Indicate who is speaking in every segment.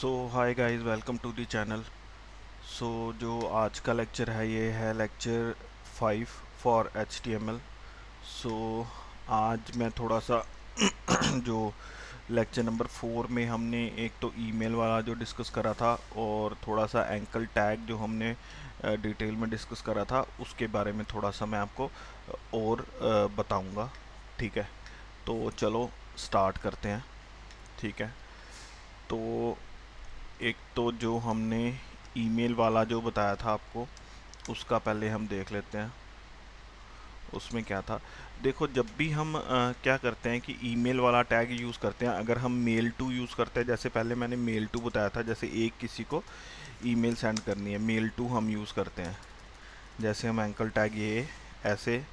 Speaker 1: So hi guys, welcome to the channel. So जो आज का लेक्चर है ये है लेक्चर 5 फॉर HTML। सो आज मैं थोड़ा सा जो लेक्चर नंबर 4 में हमने एक तो ईमेल वाला जो डिस्कस करा था और थोड़ा सा एंकल टैग जो हमने डिटेल में डिस्कस करा था उसके बारे में थोड़ा सा मैं आपको और बताऊंगा। ठीक है, तो चलो स्टार्ट करते हैं। ठीक है, तो एक तो जो हमने ईमेल वाला जो बताया था आपको उसका पहले हम देख लेते हैं। उसमें क्या था, देखो जब भी हम क्या करते हैं कि ईमेल वाला टैग यूज़ करते हैं, अगर हम मेल टू यूज़ करते हैं, जैसे पहले मैंने मेल टू बताया था, जैसे एक किसी को ईमेल सेंड करनी है मेल टू हम यूज़ करते हैं। जैसे हम एंकल टैग ये ऐसे,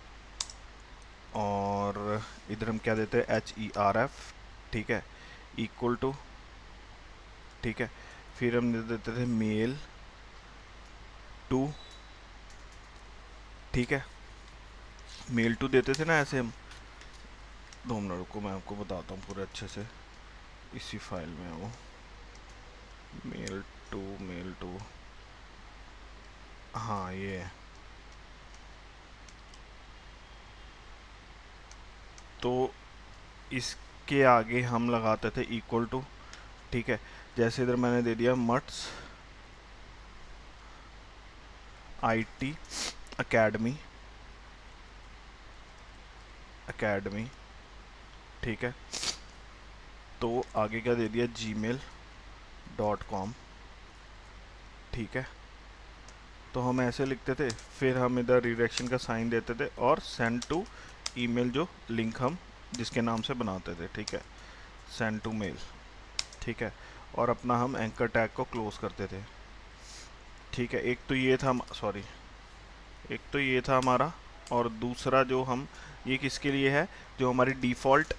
Speaker 1: और इधर हम क्या देते हैं HERF। ठीक है, इक्वल टू। ठीक है, फिर हम दे देते थे मेल टू। ठीक है, मेल टू देते थे ना ऐसे हम। 2 मिनट रुको, मैं आपको बताता हूँ पूरे अच्छे से। इसी फाइल में है वो, मेल टू। मेल टू, हाँ ये है। तो इसके आगे हम लगाते थे इक्वल टू। ठीक है, जैसे इधर मैंने दे दिया मट्स IT अकेडमी। अकेडमी, ठीक है, तो आगे क्या दे दिया gmail.com। ठीक है, तो हम ऐसे लिखते थे, फिर हम इधर रिडायरेक्शन का साइन देते थे और सेंड टू ईमेल जो लिंक हम जिसके नाम से बनाते थे। ठीक है, सेंड टू मेल। ठीक है, और अपना हम एंकर टैग को क्लोज करते थे। ठीक है, एक तो ये था, सॉरी, एक तो ये था हमारा। और दूसरा जो हम, ये किसके लिए है, जो हमारी डिफ़ॉल्ट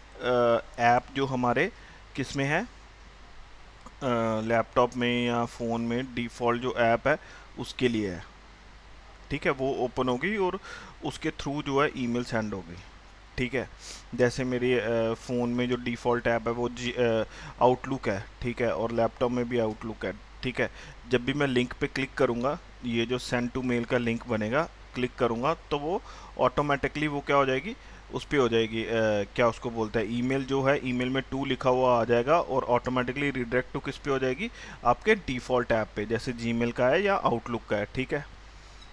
Speaker 1: ऐप जो हमारे किस में है, लैपटॉप में या फ़ोन में डिफ़ॉल्ट जो ऐप है उसके लिए है। ठीक है, वो ओपन होगी और उसके थ्रू जो है ईमेल सेंड होगी। ठीक है, जैसे मेरे फ़ोन में जो डिफ़ॉल्ट ऐप है वो आउटलुक है। ठीक है, और लैपटॉप में भी आउटलुक है। ठीक है, जब भी मैं लिंक पे क्लिक करूँगा, ये जो सेंड टू मेल का लिंक बनेगा, क्लिक करूँगा तो वो ऑटोमेटिकली वो क्या हो जाएगी, उस पर हो जाएगी, क्या उसको बोलते हैं, ईमेल जो है, ईमेल में टू लिखा हुआ आ जाएगा और ऑटोमेटिकली रिडायरेक्ट टू किस पे हो जाएगी, आपके डिफ़ॉल्ट ऐप पे, जैसे जीमेल का है या आउटलुक का है। ठीक है,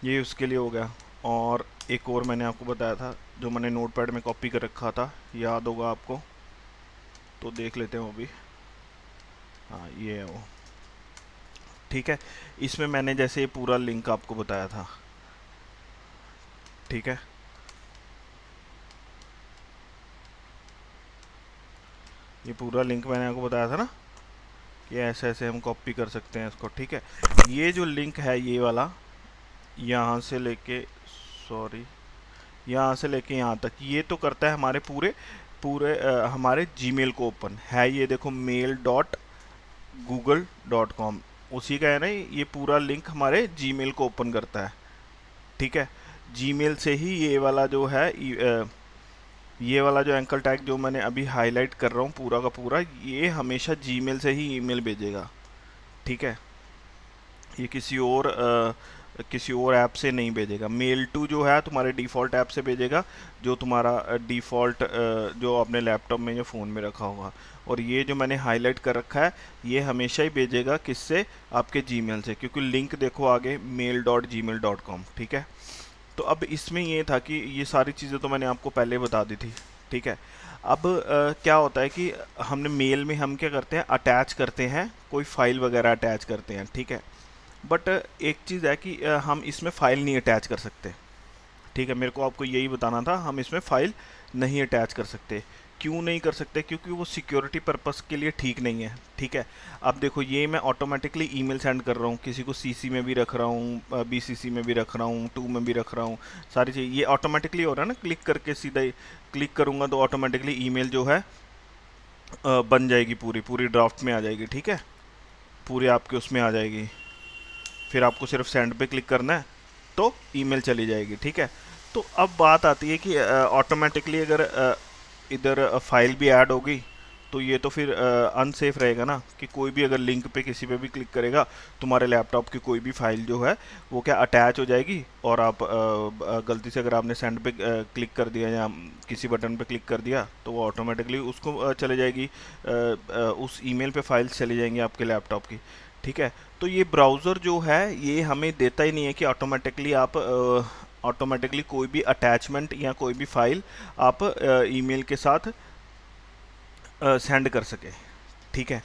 Speaker 1: ये उसके लिए हो गया। और एक और मैंने आपको बताया था जो मैंने नोटपैड में कॉपी कर रखा था, याद होगा आपको, तो देख लेते हैं वो भी। हाँ ये है वो। ठीक है, इसमें मैंने जैसे ये पूरा लिंक आपको बताया था। ठीक है, ये पूरा लिंक मैंने आपको बताया था ना कि ऐसे ऐसे हम कॉपी कर सकते हैं इसको। ठीक है, ये जो लिंक है ये वाला, यहाँ से लेके, सॉरी, यहाँ से लेके यहाँ तक, ये तो करता है हमारे पूरे पूरे हमारे जीमेल को ओपन है। ये देखो mail.google.com, उसी का है ना ये पूरा लिंक हमारे जीमेल को ओपन करता है। ठीक है, जीमेल से ही ये वाला जो है, ये वाला जो एंकल टैग जो मैंने अभी हाईलाइट कर रहा हूँ पूरा का पूरा, ये हमेशा जीमेल से ही ईमेल भेजेगा। ठीक है, ये किसी और ऐप से नहीं भेजेगा। मेल टू जो है तुम्हारे डिफ़ॉल्ट ऐप से भेजेगा, जो तुम्हारा डिफ़ॉल्ट जो अपने लैपटॉप में या फ़ोन में रखा होगा। और ये जो मैंने हाईलाइट कर रखा है ये हमेशा ही भेजेगा किससे, आपके जीमेल से, क्योंकि लिंक देखो आगे mail.gmail.com। ठीक है, तो अब इसमें ये था कि ये सारी चीज़ें तो मैंने आपको पहले बता दी थी। ठीक है, अब क्या होता है कि हमने मेल में हम क्या करते हैं, अटैच करते हैं, कोई फाइल वगैरह अटैच करते हैं। ठीक है, बट एक चीज़ है कि हम इसमें फ़ाइल नहीं अटैच कर सकते। ठीक है, मेरे को आपको यही बताना था, हम इसमें फ़ाइल नहीं अटैच कर सकते। क्यों नहीं कर सकते, क्योंकि वो सिक्योरिटी पर्पस के लिए ठीक नहीं है। ठीक है, अब देखो ये मैं ऑटोमेटिकली ईमेल सेंड कर रहा हूँ, किसी को CC में भी रख रहा हूँ, BCC में भी रख रहा हूँ, टू में भी रख रहा हूँ, सारी चीज़ ये ऑटोमेटिकली हो रहा है ना। क्लिक करके सीधा ही क्लिक करूँगा तो ऑटोमेटिकली ईमेल जो है बन जाएगी, पूरी पूरी ड्राफ्ट में आ जाएगी। ठीक है, पूरी आपके उसमें आ जाएगी, फिर आपको सिर्फ सेंड पे क्लिक करना है तो ईमेल चली जाएगी। ठीक है, तो अब बात आती है कि ऑटोमेटिकली अगर इधर फाइल भी ऐड होगी तो ये तो फिर अनसेफ रहेगा ना, कि कोई भी अगर लिंक पे किसी पे भी क्लिक करेगा, तुम्हारे लैपटॉप की कोई भी फाइल जो है वो क्या अटैच हो जाएगी, और आप गलती से अगर आपने सेंड पे क्लिक कर दिया या किसी बटन पे क्लिक कर दिया तो वो ऑटोमेटिकली उसको चले जाएगी, उस ईमेल पे फाइल्स चली जाएंगी आपके लैपटॉप की। ठीक है, तो ये ब्राउज़र जो है ये हमें देता ही नहीं है कि ऑटोमेटिकली आप ऑटोमेटिकली कोई भी अटैचमेंट या कोई भी फाइल आप ईमेल के साथ सेंड कर सके। ठीक है,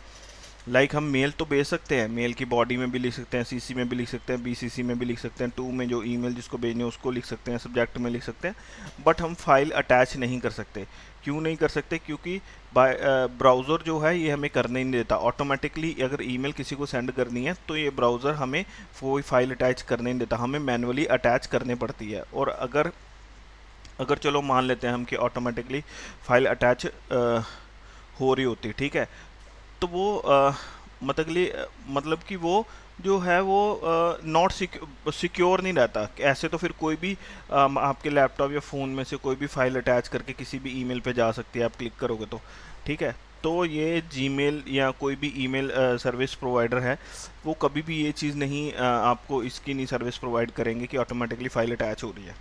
Speaker 1: लाइक हम मेल तो भेज सकते हैं, मेल की बॉडी में भी लिख सकते हैं, सीसी में भी लिख सकते हैं, बीसीसी में भी लिख सकते हैं, टू में जो ईमेल जिसको भेजने उसको लिख सकते हैं, सब्जेक्ट में लिख सकते हैं, बट हम फाइल अटैच नहीं कर सकते। क्यों नहीं कर सकते? क्योंकि बाय ब्राउज़र जो है ये हमें करने नहीं देता ऑटोमेटिकली। अगर ईमेल किसी को सेंड करनी है तो ये ब्राउज़र हमें कोई फाइल अटैच करने नहीं देता, हमें मैनुअली अटैच करनी पड़ती है। और अगर अगर चलो मान लेते हैं हम कि ऑटोमेटिकली फाइल अटैच हो रही होती, ठीक है, तो वो मतलब कि वो जो है वो नॉट सिक्योर नहीं रहता। ऐसे तो फिर कोई भी आपके लैपटॉप या फ़ोन में से कोई भी फाइल अटैच करके किसी भी ईमेल पे जा सकती है, आप क्लिक करोगे तो। ठीक है, तो ये जीमेल या कोई भी ईमेल सर्विस प्रोवाइडर है वो कभी भी ये चीज़ नहीं आपको इसकी नहीं सर्विस प्रोवाइड करेंगे कि ऑटोमेटिकली फ़ाइल अटैच हो रही है।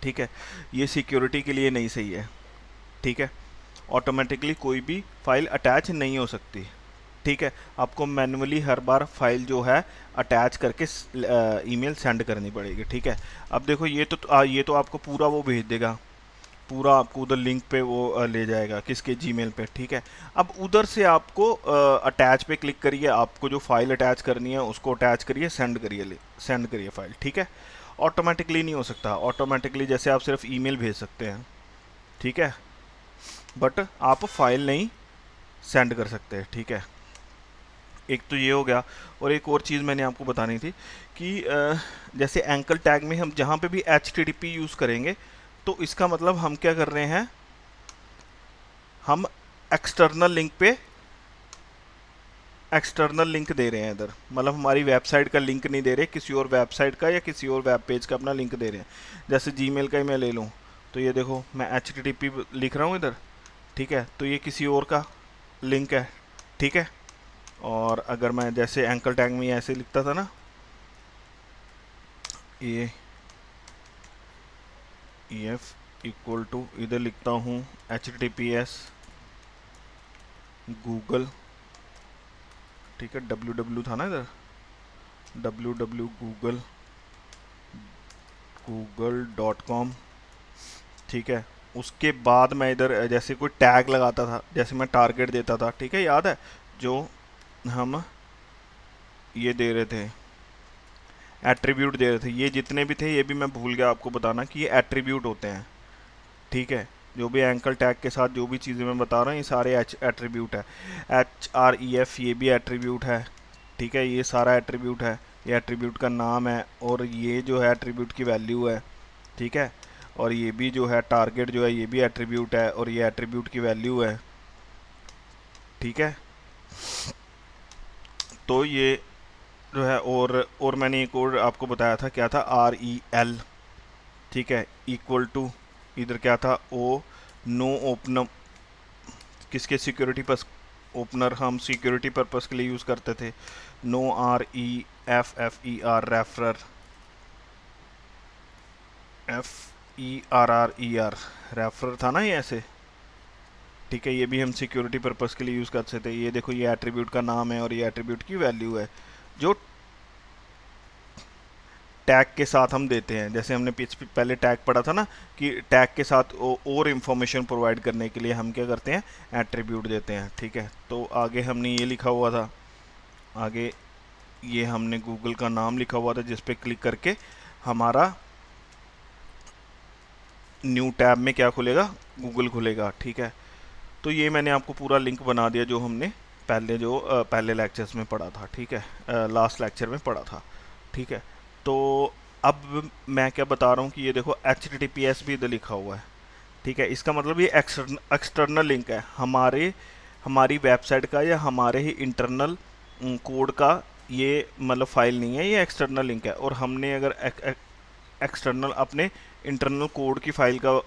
Speaker 1: ठीक है, ये सिक्योरिटी के लिए नहीं सही है। ठीक है, ऑटोमेटिकली कोई भी फाइल अटैच नहीं हो सकती। ठीक है, आपको मैनुअली हर बार फाइल जो है अटैच करके ईमेल सेंड करनी पड़ेगी। ठीक है, अब देखो ये तो आपको पूरा वो भेज देगा, पूरा आपको उधर लिंक पे वो ले जाएगा किसके जीमेल पे। ठीक है, अब उधर से आपको अटैच पे क्लिक करिए, आपको जो फाइल अटैच करनी है उसको अटैच करिए, सेंड करिए फाइल। ठीक है, ऑटोमेटिकली नहीं हो सकता। ऑटोमेटिकली जैसे आप सिर्फ ईमेल भेज सकते हैं, ठीक है, बट आप फाइल नहीं सेंड कर सकते। ठीक है, एक तो ये हो गया। और एक और चीज़ मैंने आपको बतानी थी कि जैसे एंकल टैग में हम जहाँ पे भी HTTP यूज़ करेंगे तो इसका मतलब हम क्या कर रहे हैं, हम एक्सटर्नल लिंक दे रहे हैं इधर, मतलब हमारी वेबसाइट का लिंक नहीं दे रहे, किसी और वेबसाइट का या किसी और वेब पेज का अपना लिंक दे रहे हैं। जैसे जीमेल का ही मैं ले लूँ तो ये देखो मैं HTTP लिख रहा हूँ इधर। ठीक है, तो ये किसी और का लिंक है। ठीक है, और अगर मैं जैसे एंकल टैग में ऐसे लिखता था ना, ये EF इक्वल टू इधर लिखता हूँ HTTPS गूगल, ठीक है, www था ना इधर, www google.com। ठीक है, उसके बाद मैं इधर जैसे कोई टैग लगाता था, जैसे मैं टारगेट देता था, ठीक है, याद है जो हम ये दे रहे थे, एट्रीब्यूट दे रहे थे, ये जितने भी थे ये भी मैं भूल गया आपको बताना कि ये एट्रीब्यूट होते हैं। ठीक है, जो भी एंकल टैग के साथ जो भी चीज़ें मैं बता रहा हूँ ये सारे एट्रीब्यूट है। HREF ये भी एट्रीब्यूट है। ठीक है, ये सारा एट्रीब्यूट है, ये एट्रीब्यूट का नाम है, और ये जो है एट्रीब्यूट की वैल्यू है। ठीक है, और ये भी जो है टारगेट जो है ये भी एट्रीब्यूट है, और ये एट्रीब्यूट की वैल्यू है। ठीक है, तो ये जो है, और मैंने एक और आपको बताया था, क्या था, REL। ठीक है, इक्वल टू इधर क्या था, ओ नो ओपन, किसके, सिक्योरिटी पर ओपनर हम सिक्योरिटी पर्पस के लिए यूज़ करते थे। No REFFER referrer, FERRER referrer था ना ये ऐसे। ठीक है, ये भी हम सिक्योरिटी पर्पस के लिए यूज़ कर सकते हैं। ये देखो ये एट्रीब्यूट का नाम है और ये एट्रीब्यूट की वैल्यू है जो टैग के साथ हम देते हैं। जैसे हमने पहले टैग पढ़ा था ना कि टैग के साथ और इन्फॉर्मेशन प्रोवाइड करने के लिए हम क्या करते हैं, एट्रीब्यूट देते हैं। ठीक है, तो आगे हमने ये लिखा हुआ था, आगे ये हमने गूगल का नाम लिखा हुआ था जिस पे क्लिक करके हमारा न्यू टैब में क्या खुलेगा, गूगल खुलेगा। ठीक है, तो ये मैंने आपको पूरा लिंक बना दिया जो हमने पहले लेक्चर्स में पढ़ा था। ठीक है, लास्ट लेक्चर में पढ़ा था। ठीक है, तो अब मैं क्या बता रहा हूँ कि ये देखो HTTPS भी इधर लिखा हुआ है। ठीक है, इसका मतलब ये एक्सटर्नल लिंक है, हमारी वेबसाइट का या हमारे ही इंटरनल कोड का ये मतलब फाइल नहीं है, ये एक्सटर्नल लिंक है। और हमने अगर एक्सटर्नल अपने इंटरनल कोड की फाइल का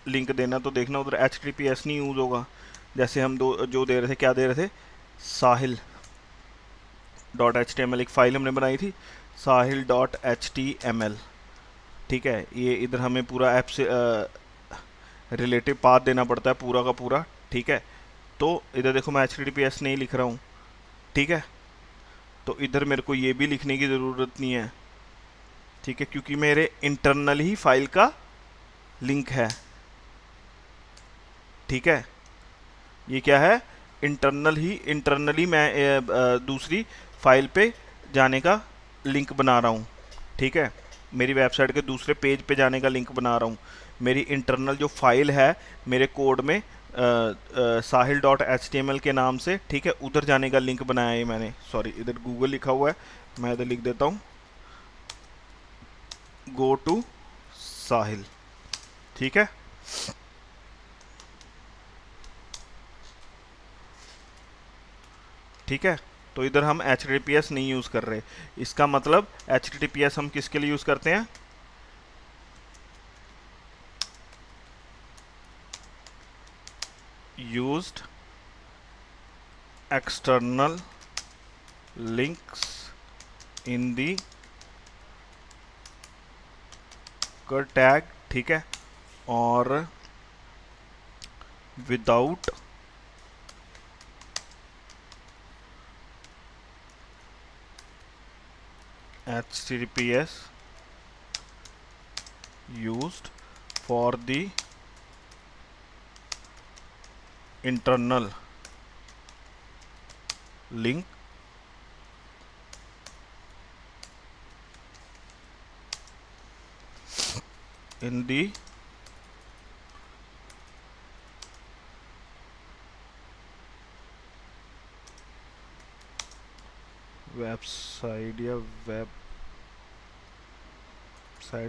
Speaker 1: लिंक देना तो देखना उधर HTTPS नहीं यूज़ होगा। जैसे हम दो जो दे रहे थे, क्या दे रहे थे, Sahil dot H T M L, एक फ़ाइल हमने बनाई थी Sahil dot H T M L. ठीक है, ये इधर हमें पूरा ऐप से रिलेटिव पाथ देना पड़ता है पूरा का पूरा। ठीक है, तो इधर देखो मैं H T T P S नहीं लिख रहा हूँ। ठीक है, तो इधर मेरे को ये भी लिखने की ज़रूरत नहीं है। ठीक है, क्योंकि मेरे इंटरनल ही फाइल का लिंक है। ठीक है, ये क्या है, इंटरनली मैं दूसरी फाइल पे जाने का लिंक बना रहा हूँ। ठीक है, मेरी वेबसाइट के दूसरे पेज पे जाने का लिंक बना रहा हूँ। मेरी इंटरनल जो फाइल है मेरे कोड में Sahil dot H T M L के नाम से, ठीक है, उधर जाने का लिंक बनाया है मैंने। सॉरी, इधर गूगल लिखा हुआ है, मैं इधर लिख देता हूँ गो टू साहिल। ठीक है, ठीक है, तो इधर हम H T T P S नहीं यूज़ कर रहे। इसका मतलब H T T P S हम किसके लिए यूज़ करते हैं, यूज्ड एक्सटर्नल लिंक्स इन दी कर टैग। ठीक है, और without HTTPS used for the internal link in the website या वेबसाइट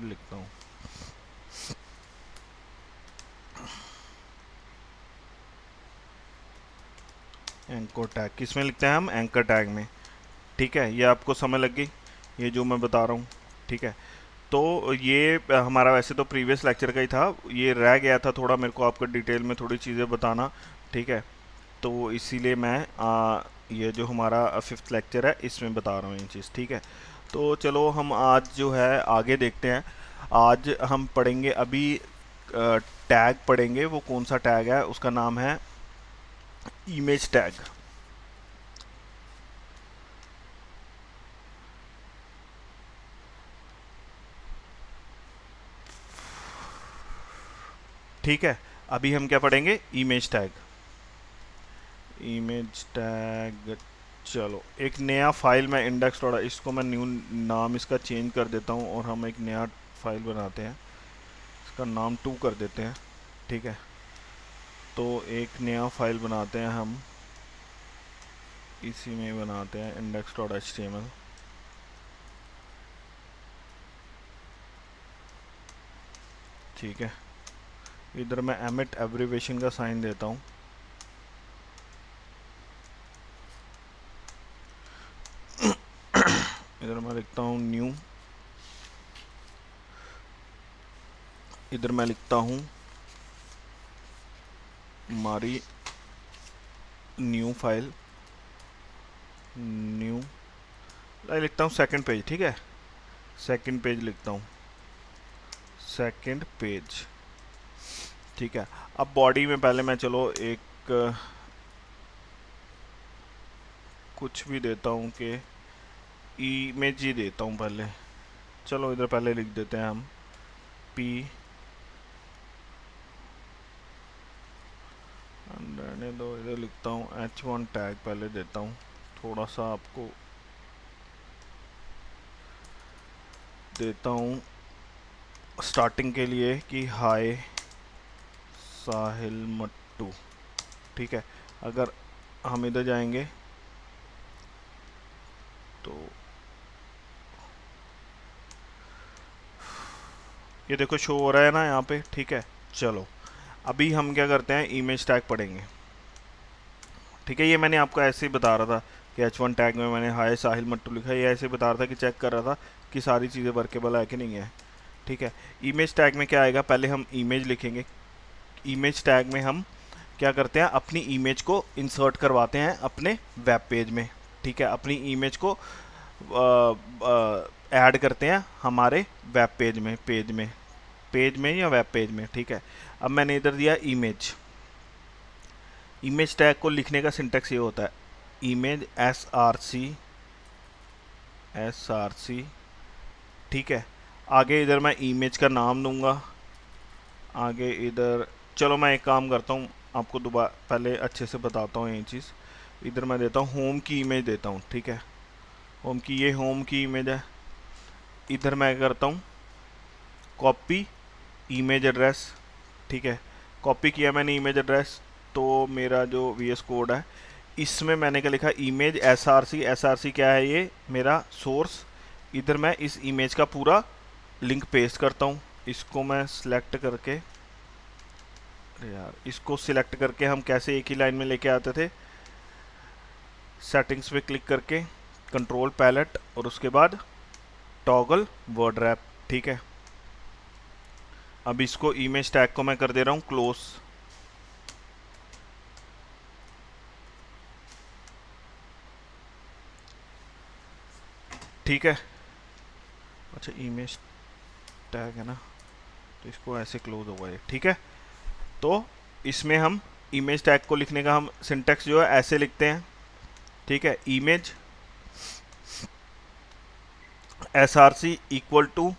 Speaker 1: लिखता हूँ। एंकर टैग किस में लिखते हैं हम, एंकर टैग में। ठीक है, ये आपको समझ लग गई ये जो मैं बता रहा हूँ। ठीक है, तो ये हमारा वैसे तो प्रीवियस लेक्चर का ही था, ये रह गया था थोड़ा मेरे को आपको डिटेल में थोड़ी चीज़ें बताना। ठीक है, तो इसीलिए मैं ये जो हमारा फिफ्थ लेक्चर है इसमें बता रहा हूँ ये चीज़। ठीक है, तो चलो हम आज जो है आगे देखते हैं। आज हम पढ़ेंगे अभी टैग पढ़ेंगे। वो कौन सा टैग है, उसका नाम है इमेज टैग। ठीक है, अभी हम क्या पढ़ेंगे, इमेज टैग। इमेज टैग, चलो एक नया फाइल मैं इंडेक्स डॉट, इसको मैं न्यू नाम इसका चेंज कर देता हूँ और हम एक नया फाइल बनाते हैं, इसका नाम 2 कर देते हैं। ठीक है, तो एक नया फाइल बनाते हैं हम, इसी में बनाते हैं index dot H T M L. ठीक है, इधर मैं एमिट एब्रीवेशन का साइन देता हूँ। इधर मैं लिखता हूँ न्यू, इधर मैं लिखता हूँ हमारी न्यू फाइल, न्यू लिखता हूँ सेकंड पेज। ठीक है, सेकंड पेज लिखता हूँ, सेकंड पेज। ठीक है, अब बॉडी में पहले मैं चलो एक कुछ भी देता हूँ कि इमेज ही देता हूँ पहले। चलो इधर पहले लिख देते हैं हम पी, रहने दो, इधर लिखता हूँ h1 टैग पहले देता हूँ, थोड़ा सा आपको देता हूँ स्टार्टिंग के लिए कि हाय साहिल मट्टू। ठीक है, अगर हम इधर जाएंगे तो ये देखो शो हो रहा है ना यहाँ पे। ठीक है, चलो अभी हम क्या करते हैं, इमेज टैग पढ़ेंगे। ठीक है, ये मैंने आपको ऐसे ही बता रहा था कि h1 टैग में मैंने हाय साहिल मट्टू लिखा है, ये ऐसे बता रहा था कि चेक कर रहा था कि सारी चीज़ें वर्केबल है कि नहीं है। ठीक है, इमेज टैग में क्या आएगा, पहले हम इमेज लिखेंगे। इमेज टैग में हम क्या करते हैं, अपनी इमेज को इंसर्ट करवाते हैं अपने वेब पेज में। ठीक है, अपनी इमेज को ऐड करते हैं हमारे वेब पेज में या वेब पेज में। ठीक है, अब मैंने इधर दिया इमेज। इमेज टैग को लिखने का सिंटेक्स ये होता है, इमेज एस आर सी। ठीक है, आगे इधर मैं इमेज का नाम दूंगा। आगे इधर चलो मैं एक काम करता हूँ, आपको दोबारा पहले अच्छे से बताता हूँ ये चीज़। इधर मैं देता हूँ होम की इमेज देता हूँ। ठीक है, होम की, ये होम की इमेज है। इधर मैं करता हूँ कॉपी इमेज एड्रेस। ठीक है, कॉपी किया मैंने इमेज एड्रेस। तो मेरा जो VS कोड है इसमें मैंने क्या लिखा, इमेज SRC क्या है, ये मेरा सोर्स। इधर मैं इस इमेज का पूरा लिंक पेस्ट करता हूँ। इसको मैं सिलेक्ट करके, अरे यार, इसको सिलेक्ट करके हम कैसे एक ही लाइन में लेके आते थे, सेटिंग्स पे क्लिक करके कंट्रोल पैलेट और उसके बाद टॉगल वर्ड रैप। ठीक है, अब इसको इमेज टैग को मैं कर दे रहा हूँ क्लोज। ठीक है, अच्छा इमेज टैग है ना, तो इसको ऐसे क्लोज होगा ये। ठीक है, तो इसमें हम इमेज टैग को लिखने का हम सिंटेक्स जो है ऐसे लिखते हैं। ठीक है, image SRC equal to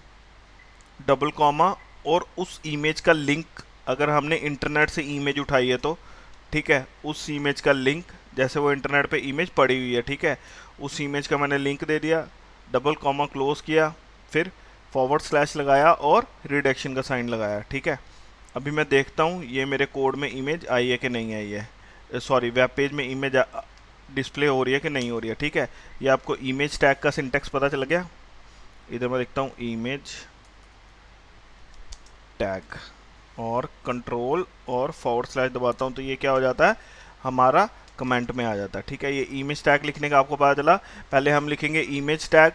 Speaker 1: double comma और उस इमेज का लिंक, अगर हमने इंटरनेट से इमेज उठाई है तो, ठीक है, उस इमेज का लिंक, जैसे वो इंटरनेट पे इमेज पड़ी हुई है, ठीक है, उस इमेज का मैंने लिंक दे दिया, डबल कॉमा क्लोज किया, फिर फॉरवर्ड स्लैश लगाया और रिडक्शन का साइन लगाया। ठीक है, अभी मैं देखता हूँ ये मेरे कोड में इमेज आई है कि नहीं आई है, सॉरी वेब पेज में इमेज डिस्प्ले हो रही है कि नहीं हो रही है। ठीक है, ये आपको इमेज टैग का सिंटेक्स पता चल गया। इधर मैं देखता हूँ इमेज टैग और कंट्रोल और फॉरवर्ड स्लैश दबाता हूँ तो ये क्या हो जाता है, हमारा कमेंट में आ जाता है। ठीक है, ये इमेज टैग लिखने का आपको पता चला। पहले हम लिखेंगे इमेज टैग,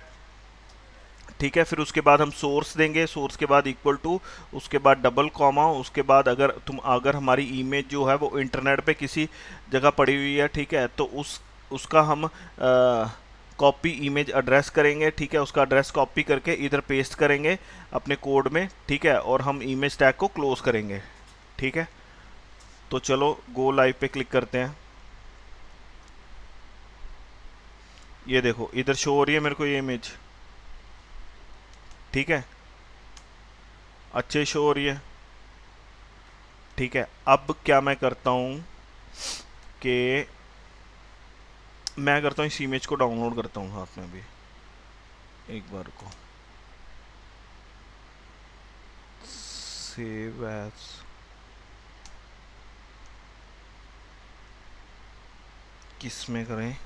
Speaker 1: ठीक है, फिर उसके बाद हम सोर्स देंगे, सोर्स के बाद इक्वल टू, उसके बाद डबल कॉमा, उसके बाद अगर हमारी इमेज जो है वो इंटरनेट पे किसी जगह पड़ी हुई है, ठीक है, तो उसका हम कॉपी इमेज एड्रेस करेंगे। ठीक है, उसका एड्रेस कॉपी करके इधर पेस्ट करेंगे अपने कोड में। ठीक है, और हम इमेज टैग को क्लोज करेंगे। ठीक है, तो चलो गो लाइव पे क्लिक करते हैं। ये देखो इधर शो हो रही है मेरे को ये इमेज। ठीक है, अच्छे शो हो रही है। ठीक है, अब क्या मैं करता हूँ कि मैं करता हूँ इस इमेज को डाउनलोड करता हूँ हाथ में भी एक बार को, सेव एज, किस में करें,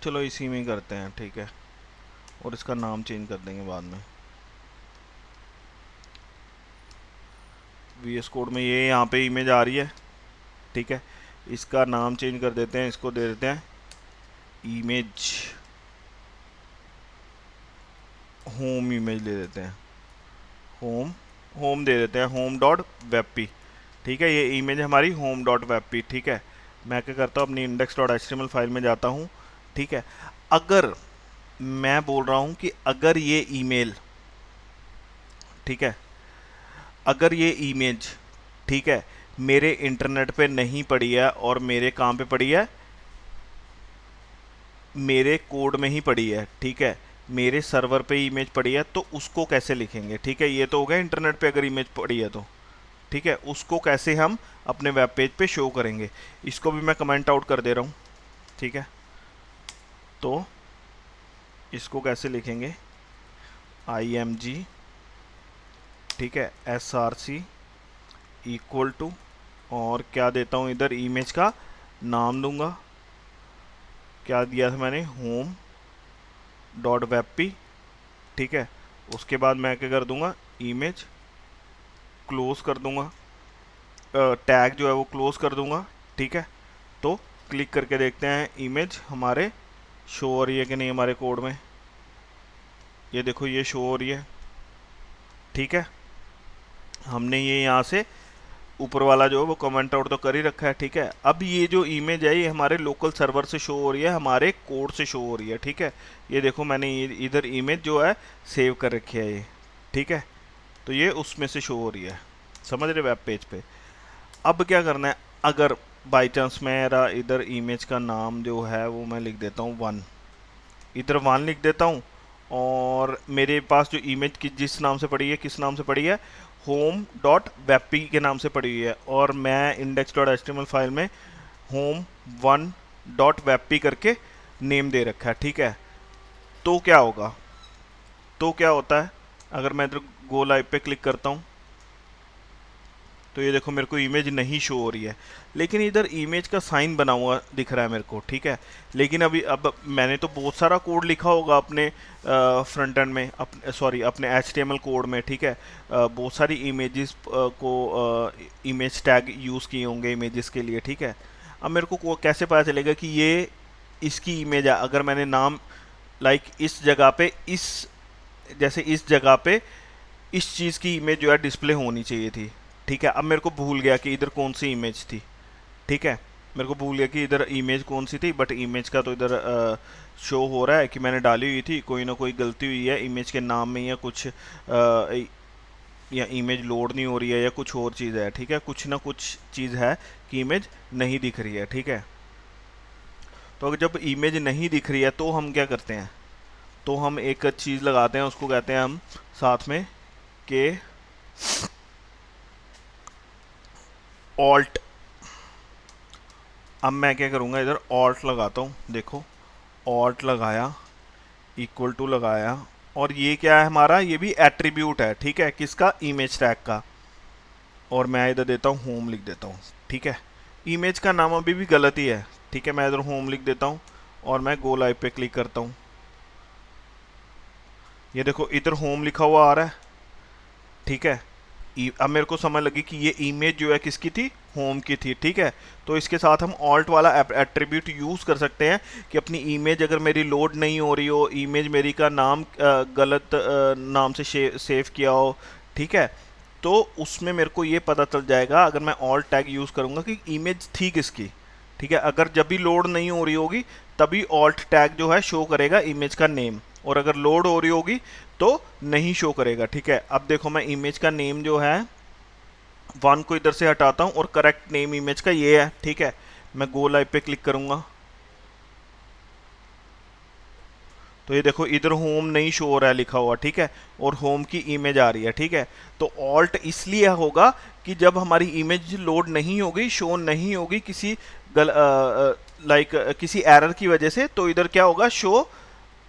Speaker 1: चलो इसी में ही करते हैं। ठीक है, और इसका नाम चेंज कर देंगे बाद में। VS कोड में ये यहाँ पे इमेज आ रही है। ठीक है, इसका नाम चेंज कर देते हैं, इसको दे देते हैं इमेज होम, इमेज ले देते हैं होम, होम दे देते हैं होम डॉट वेब पी। ठीक है, ये इमेज हमारी होम डॉट वेब पी। ठीक है, मैं क्या करता हूँ अपनी इंडेक्स डॉट HTML फाइल में जाता हूँ। ठीक है, अगर मैं बोल रहा हूँ कि अगर ये ईमेल, ठीक है, अगर ये इमेज, ठीक है, मेरे इंटरनेट पे नहीं पड़ी है और मेरे काम पे पड़ी है, मेरे कोड में ही पड़ी है, ठीक है, मेरे सर्वर पे इमेज पड़ी है, तो उसको कैसे लिखेंगे। ठीक है, ये तो हो गया इंटरनेट पे अगर इमेज पड़ी है तो। ठीक है, उसको कैसे हम अपने वेब पेज पे शो करेंगे, इसको भी मैं कमेंट आउट कर दे रहा हूँ। ठीक है, तो इसको कैसे लिखेंगे, IMG, ठीक है, SRC इक्वल टू, और क्या देता हूँ इधर, इमेज का नाम दूंगा, क्या दिया था मैंने, होम डॉट वेब पी। ठीक है, उसके बाद मैं क्या कर दूंगा, इमेज क्लोज कर दूंगा, टैग जो है वो क्लोज कर दूंगा। ठीक है, तो क्लिक करके देखते हैं इमेज हमारे शो हो रही है कि नहीं हमारे कोड में। ये देखो ये शो हो रही है, ठीक है। हमने ये यहाँ से ऊपर वाला जो है वो कमेंट आउट तो कर ही रखा है, ठीक है। अब ये जो इमेज है ये हमारे लोकल सर्वर से शो हो रही है, हमारे कोड से शो हो रही है, ठीक है। ये देखो मैंने इधर इमेज जो है सेव कर रखी है ये, ठीक है। तो ये उसमें से शो हो रही है, समझ रहे वेब पेज पे। अब क्या करना है, अगर बाई चांस मेरा इधर इमेज का नाम जो है वो मैं लिख देता हूँ 1, इधर 1 लिख देता हूँ, और मेरे पास जो इमेज की जिस नाम से पड़ी है, किस नाम से पड़ी है, होम डॉट वेबपी के नाम से पड़ी हुई है, और मैं इंडेक्स डॉट एचटीएमएल फाइल में होम 1 डॉट वेबपी करके नेम दे रखा है, ठीक है। तो क्या होगा, तो क्या होता है, अगर मैं इधर गो लाइव पे क्लिक करता हूँ तो ये देखो मेरे को इमेज नहीं शो हो रही है, लेकिन इधर इमेज का साइन बना हुआ दिख रहा है मेरे को, ठीक है। लेकिन अभी अब मैंने तो बहुत सारा कोड लिखा होगा अपने फ्रंट एंड में, सॉरी अपने HTML कोड में, ठीक है। बहुत सारी इमेजेस को इमेज टैग यूज़ किए होंगे इमेजेस के लिए, ठीक है। अब मेरे को कैसे पता चलेगा कि ये इसकी इमेज है, अगर मैंने नाम लाइक इस जगह पे, इस जैसे इस जगह पे इस चीज़ की इमेज जो है डिस्प्ले होनी चाहिए थी, ठीक है। अब मेरे को भूल गया कि इधर कौन सी इमेज थी, ठीक है। मेरे को भूल गया कि इधर इमेज कौन सी थी, बट इमेज का तो इधर शो हो रहा है कि मैंने डाली हुई थी, कोई ना कोई गलती हुई है इमेज के नाम में, या कुछ या इमेज लोड नहीं हो रही है, या कुछ और चीज़ है, ठीक है। कुछ ना कुछ चीज़ है कि इमेज नहीं दिख रही है, ठीक है। तो अगर जब इमेज नहीं दिख रही है तो हम क्या करते हैं, तो हम एक चीज़ लगाते हैं, उसको कहते हैं हम साथ में के ऑल्ट। अब मैं क्या करूँगा, इधर ऑल्ट लगाता हूँ, देखो ऑल्ट लगाया, इक्वल टू लगाया, और ये क्या है हमारा, ये भी एट्रीब्यूट है, ठीक है, किसका, इमेज टैग का। और मैं इधर देता हूँ होम लिख देता हूँ, ठीक है। इमेज का नाम अभी भी गलत ही है, ठीक है। मैं इधर होम लिख देता हूँ और मैं गो लाइव पे क्लिक करता हूँ। ये देखो इधर होम लिखा हुआ आ रहा है, ठीक है। अब मेरे को समझ लगी कि ये इमेज जो है किसकी थी, होम की थी, ठीक है। तो इसके साथ हम ऑल्ट वाला एट्रीब्यूट यूज़ कर सकते हैं कि अपनी इमेज अगर मेरी लोड नहीं हो रही हो, इमेज मेरी का नाम गलत नाम से सेव किया हो, ठीक है, तो उसमें मेरे को ये पता चल जाएगा अगर मैं ऑल्ट टैग यूज़ करूँगा कि इमेज थी किसकी, ठीक है। अगर जब भी लोड नहीं हो रही होगी तभी ऑल्ट टैग जो है शो करेगा इमेज का नेम, और अगर लोड हो रही होगी तो नहीं शो करेगा, ठीक है। अब देखो मैं इमेज का नेम जो है 1 को इधर से हटाता हूँ, और करेक्ट नेम इमेज का ये है, ठीक है। मैं गो लाइव पे क्लिक करूंगा तो ये देखो इधर होम नहीं शो हो रहा है लिखा हुआ, ठीक है, और होम की इमेज आ रही है, ठीक है। तो ऑल्ट इसलिए होगा कि जब हमारी इमेज लोड नहीं होगी, शो नहीं होगी किसी किसी एरर की वजह से, तो इधर क्या होगा, शो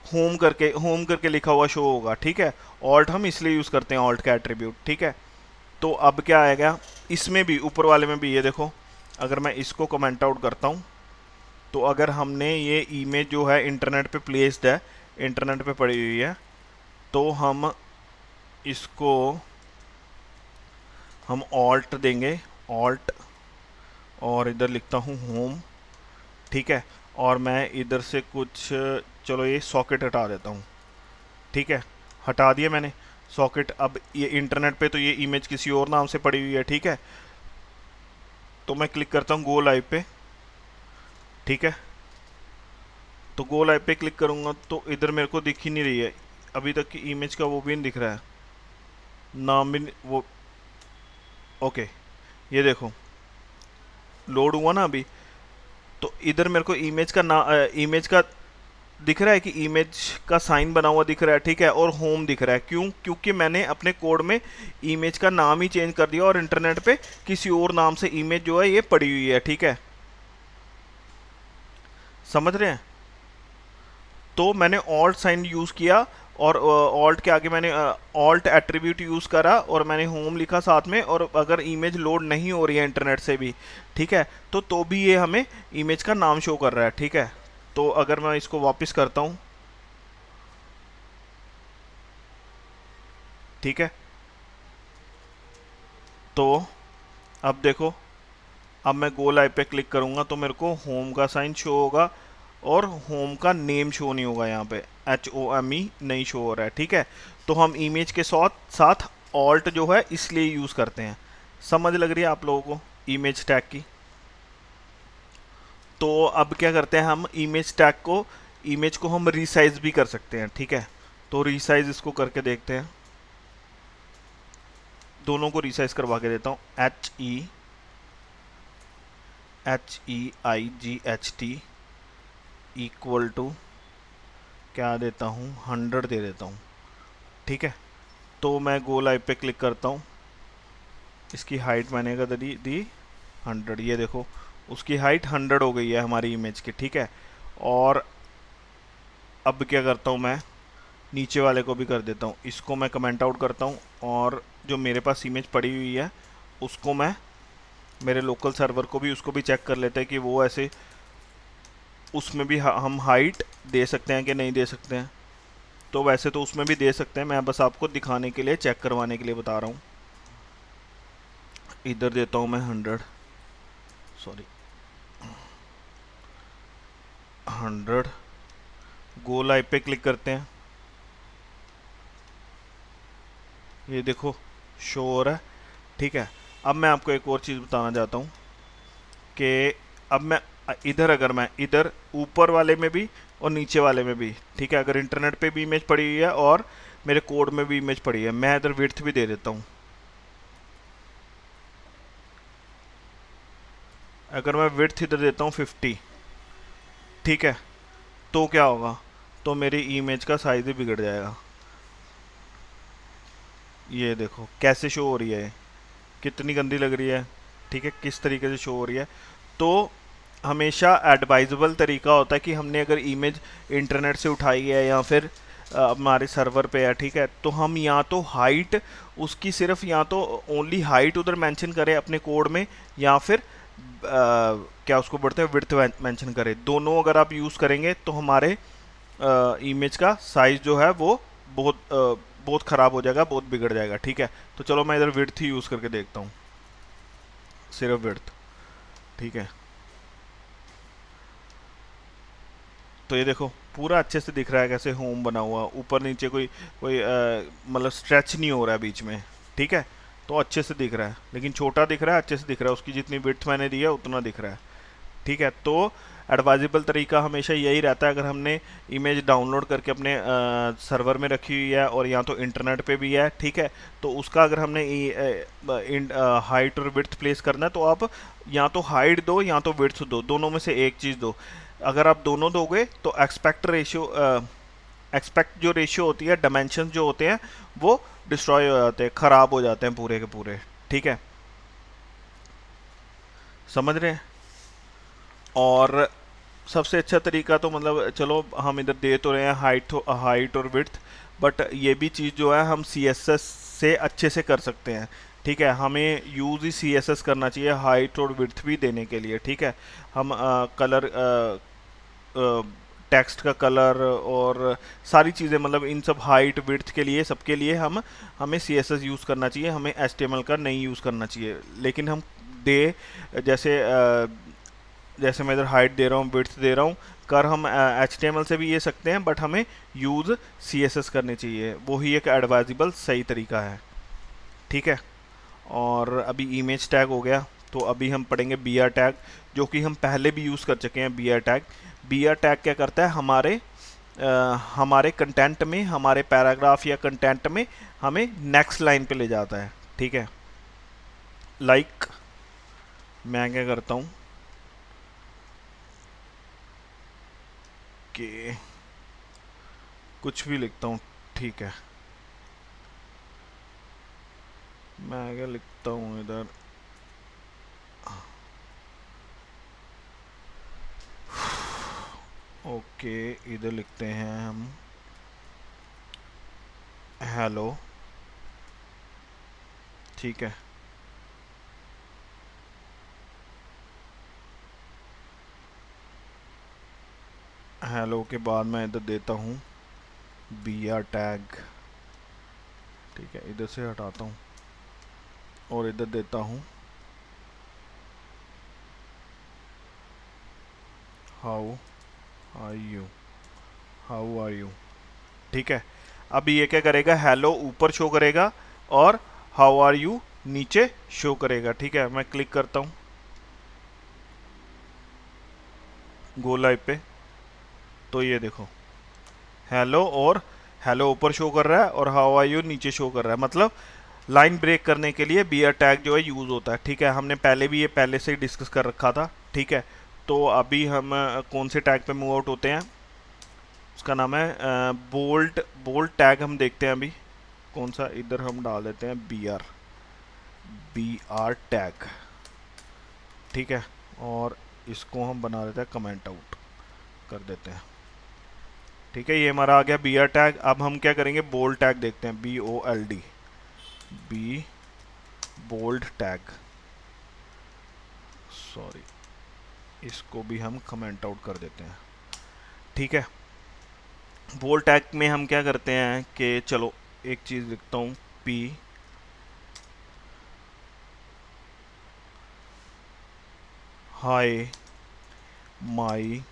Speaker 1: होम करके लिखा हुआ शो होगा, ठीक है। ऑल्ट हम इसलिए यूज़ करते हैं, ऑल्ट का एट्रीब्यूट, ठीक है। तो अब क्या आएगा, इसमें भी ऊपर वाले में भी ये देखो, अगर मैं इसको कमेंट आउट करता हूँ तो अगर हमने ये इमेज जो है इंटरनेट पे प्लेस्ड है, इंटरनेट पे पड़ी हुई है, तो हम इसको हम ऑल्ट देंगे, ऑल्ट, और इधर लिखता हूँ होम, ठीक है। और मैं इधर से कुछ, चलो ये सॉकेट हटा देता हूँ, ठीक है, हटा दिया मैंने सॉकेट। अब ये इंटरनेट पे तो ये इमेज किसी और नाम से पड़ी हुई है, ठीक है। तो मैं क्लिक करता हूँ गो लाइव पे, ठीक है। तो गो लाइव पे क्लिक करूँगा तो इधर मेरे को दिख ही नहीं रही है अभी तक की इमेज का, वो भी नहीं दिख रहा है, नाम भी वो, ओके। ये देखो लोड हुआ ना अभी, तो इधर मेरे को इमेज का इमेज का दिख रहा है कि इमेज का साइन बना हुआ दिख रहा है, ठीक है, और होम दिख रहा है। क्यों, क्योंकि मैंने अपने कोड में इमेज का नाम ही चेंज कर दिया और इंटरनेट पे किसी और नाम से इमेज जो है ये पड़ी हुई है, ठीक है। समझ रहे हैं। तो मैंने ऑल्ट साइन यूज़ किया, और ऑल्ट के आगे मैंने ऑल्ट एट्रीब्यूट यूज़ करा, और मैंने होम लिखा साथ में, और अगर इमेज लोड नहीं हो रही है इंटरनेट से भी, ठीक है, तो भी ये हमें इमेज का नाम शो कर रहा है, ठीक है। तो अगर मैं इसको वापस करता हूँ, ठीक है, तो अब देखो, अब मैं गो लाइव पे क्लिक करूँगा तो मेरे को होम का साइन शो होगा, और होम का नेम शो नहीं होगा यहाँ पे, HOME नहीं शो हो रहा है, ठीक है। तो हम इमेज के साथ साथ ऑल्ट जो है इसलिए यूज़ करते हैं। समझ लग रही है आप लोगों को इमेज टैग की? तो अब क्या करते हैं हम, इमेज टैग को, इमेज को हम रीसाइज भी कर सकते हैं, ठीक है। तो रीसाइज इसको करके देखते हैं, दोनों को रीसाइज करवा के देता हूँ। HEIGHT इक्वल टू क्या देता हूँ, 100 दे देता हूँ, ठीक है। तो मैं गो लाइव पे क्लिक करता हूँ, इसकी हाइट मैंने कर दी 100, ये देखो उसकी हाइट 100 हो गई है हमारी इमेज की, ठीक है। और अब क्या करता हूँ मैं, नीचे वाले को भी कर देता हूँ, इसको मैं कमेंट आउट करता हूँ, और जो मेरे पास इमेज पड़ी हुई है उसको मैं मेरे लोकल सर्वर को भी, उसको भी चेक कर लेते हैं कि वो ऐसे उसमें भी हम हाइट दे सकते हैं कि नहीं दे सकते हैं। तो वैसे तो उसमें भी दे सकते हैं, मैं बस आपको दिखाने के लिए, चेक करवाने के लिए बता रहा हूँ। इधर देता हूँ मैं 100, सॉरी 100, गो लाइव पे क्लिक करते हैं, ये देखो शो हो रहा है, ठीक है। अब मैं आपको एक और चीज़ बताना चाहता हूँ कि अब मैं इधर, अगर मैं इधर ऊपर वाले में भी और नीचे वाले में भी, ठीक है, अगर इंटरनेट पे भी इमेज पड़ी हुई है और मेरे कोड में भी इमेज पड़ी है, मैं इधर विड्थ भी दे देता हूँ। अगर मैं विड्थ इधर देता हूँ 50, ठीक है, तो क्या होगा, तो मेरी इमेज का साइज ही बिगड़ जाएगा। ये देखो कैसे शो हो रही है, कितनी गंदी लग रही है, ठीक है, किस तरीके से शो हो रही है। तो हमेशा एडवाइजेबल तरीका होता है कि हमने अगर इमेज इंटरनेट से उठाई है या फिर हमारे सर्वर पे है, ठीक है, तो हम या तो हाइट उसकी सिर्फ, या तो ओनली हाइट उधर मेंशन करें अपने कोड में, या फिर क्या उसको बोलते हैं, विड्थ मेंशन करें। दोनों अगर आप यूज़ करेंगे तो हमारे इमेज का साइज़ जो है वो बहुत ख़राब हो जाएगा, बहुत बिगड़ जाएगा, ठीक है। तो चलो मैं इधर विड्थ ही यूज़ करके देखता हूँ, सिर्फ विड्थ, ठीक है। तो ये देखो पूरा अच्छे से दिख रहा है कैसे होम बना हुआ, ऊपर नीचे कोई कोई मतलब स्ट्रेच नहीं हो रहा है बीच में, ठीक है। तो अच्छे से दिख रहा है, लेकिन छोटा दिख रहा है, अच्छे से दिख रहा है, उसकी जितनी विड्थ मैंने दी है उतना दिख रहा है, ठीक है। तो एडवाइजेबल तरीका हमेशा यही रहता है, अगर हमने इमेज डाउनलोड करके अपने सर्वर में रखी हुई है और या तो इंटरनेट पे भी है, ठीक है, तो उसका अगर हमने हाइट और विड्थ प्लेस करना है, तो आप या तो हाइट दो या तो विड्थ दो, दोनों में से एक चीज़ दो। अगर आप दोनों दोगे तो एक्सपेक्ट जो रेशियो होती है, डायमेंशन जो होते हैं वो डिस्ट्रॉय हो जाते हैं, ख़राब हो जाते हैं पूरे के पूरे, ठीक है। समझ रहे हैं? और सबसे अच्छा तरीका तो मतलब चलो हम इधर दे तो रहे हैं हाइट और विड्थ, बट ये भी चीज़ जो है हम CSS से अच्छे से कर सकते हैं, ठीक है। हमें यूज़ ही CSS करना चाहिए हाइट और विड्थ भी देने के लिए, ठीक है। हम कलर, टेक्स्ट का कलर और सारी चीज़ें, मतलब इन सब हाइट विड्थ के लिए, सबके लिए हमें CSS यूज़ करना चाहिए, हमें HTML का नहीं यूज़ करना चाहिए। लेकिन हम दे जैसे जैसे मैं इधर हाइट दे रहा हूँ, विड्थ दे रहा हूँ, कर हम HTML से भी ये सकते हैं, बट हमें यूज़ CSS करनी चाहिए, वही एक एडवाइजेबल सही तरीका है, ठीक है। और अभी इमेज टैग हो गया, तो अभी हम पढ़ेंगे BR टैग, जो कि हम पहले भी यूज़ कर चुके हैं। BR टैग क्या करता है, हमारे कंटेंट में, हमारे पैराग्राफ या कंटेंट में हमें नेक्स्ट लाइन पे ले जाता है, ठीक है। लाइक मैं क्या करता हूँ कि कुछ भी लिखता हूँ, ठीक है। मैं क्या लिखता हूँ इधर, ओके, इधर लिखते हैं हम हेलो, ठीक है। हेलो के बाद मैं इधर देता हूँ BR टैग, ठीक है, इधर से हटाता हूँ और इधर देता हूँ how are you, how are you, ठीक है। अब ये क्या करेगा, हेलो ऊपर शो करेगा और हाउ आर यू नीचे शो करेगा, ठीक है। मैं क्लिक करता हूँ गो लाइव पे, तो ये देखो हेलो, और हेलो ऊपर शो कर रहा है और हाउ आर यू नीचे शो कर रहा है। मतलब लाइन ब्रेक करने के लिए बियर टैग जो है यूज़ होता है, ठीक है। हमने पहले भी ये पहले से ही डिस्कस कर रखा था, ठीक है। तो अभी हम कौन से टैग पे मूव आउट होते हैं, उसका नाम है बोल्ट। बोल्ट टैग हम देखते हैं अभी कौन सा, इधर हम डाल देते हैं बी आर टैग, ठीक है। और इसको हम बना देते हैं कमेंट आउट कर देते हैं, ठीक है। ये हमारा आ गया बी आर टैग। अब हम क्या करेंगे, बोल्ड टैग देखते हैं, BOLD, B bold tag, sorry, इसको भी हम कमेंट आउट कर देते हैं, ठीक है। बोल्ड टैग में हम क्या करते हैं कि चलो एक चीज़ लिखता हूँ, P hi my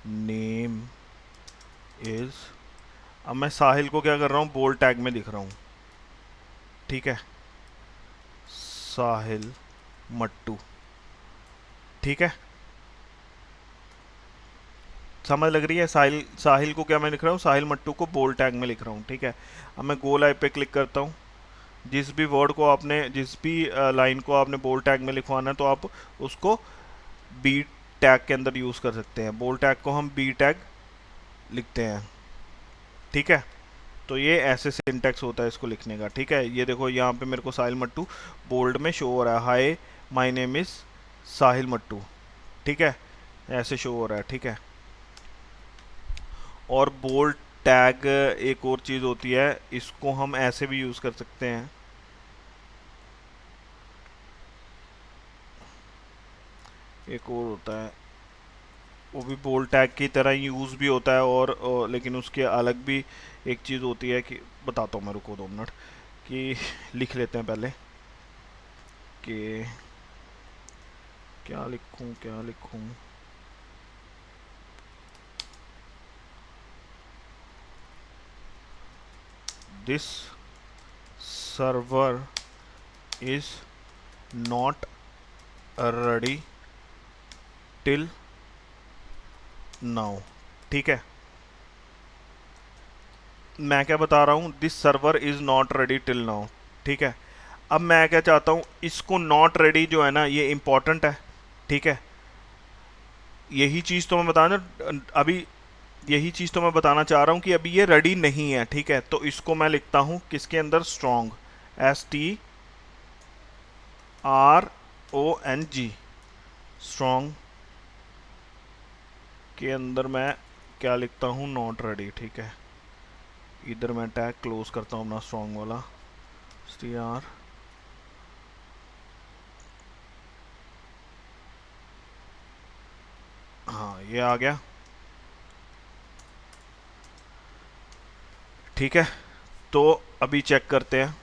Speaker 1: name is, अब मैं साहिल को क्या कर रहा हूँ, बोल्ड टैग में लिख रहा हूँ, ठीक है, साहिल मट्टू, ठीक है। समझ लग रही है, साहिल साहिल को क्या मैं लिख रहा हूँ, साहिल मट्टू को बोल्ड टैग में लिख रहा हूँ, ठीक है। अब मैं गो लाइव पे क्लिक करता हूँ। जिस भी वर्ड को आपने, जिस भी लाइन को आपने बोल्ड टैग में लिखवाना है तो आप उसको बी टैग के अंदर यूज़ कर सकते हैं। बोल्ड टैग को हम बी टैग लिखते हैं, ठीक है। तो ये ऐसे सिंटेक्स होता है इसको लिखने का, ठीक है। ये देखो यहाँ पे मेरे को साहिल मट्टू बोल्ड में शो हो रहा है, hi my name is Sahil Mattu, ठीक है, ऐसे शो हो रहा है, ठीक है। और बोल्ड टैग एक और चीज़ होती है, इसको हम ऐसे भी यूज़ कर सकते हैं, एक और होता है, वो भी बोल्ड टैग की तरह यूज़ भी होता है, और लेकिन उसके अलग भी एक चीज़ होती है कि बताता हूँ मैं, रुको 2 मिनट, कि लिख लेते हैं पहले कि क्या लिखूँ क्या लिखूँ। This server is not ready till now, ठीक है। मैं क्या बता रहा हूँ, this server is not ready till now, ठीक है। अब मैं क्या चाहता हूँ, इसको नॉट रेडी जो है ना ये इम्पोर्टेंट है, ठीक है। यही चीज़ तो मैं बताना अभी, यही चीज़ तो मैं बताना चाह रहा हूँ कि अभी ये रेडी नहीं है, ठीक है। तो इसको मैं लिखता हूँ किसके अंदर, स्ट्रॉन्ग, STRONG, स्ट्रॉन्ग के अंदर मैं क्या लिखता हूँ, नॉट रेडी, ठीक है। इधर मैं टैग क्लोज करता हूँ अपना स्ट्रॉन्ग वाला, STR, हाँ ये आ गया, ठीक है। तो अभी चेक करते हैं,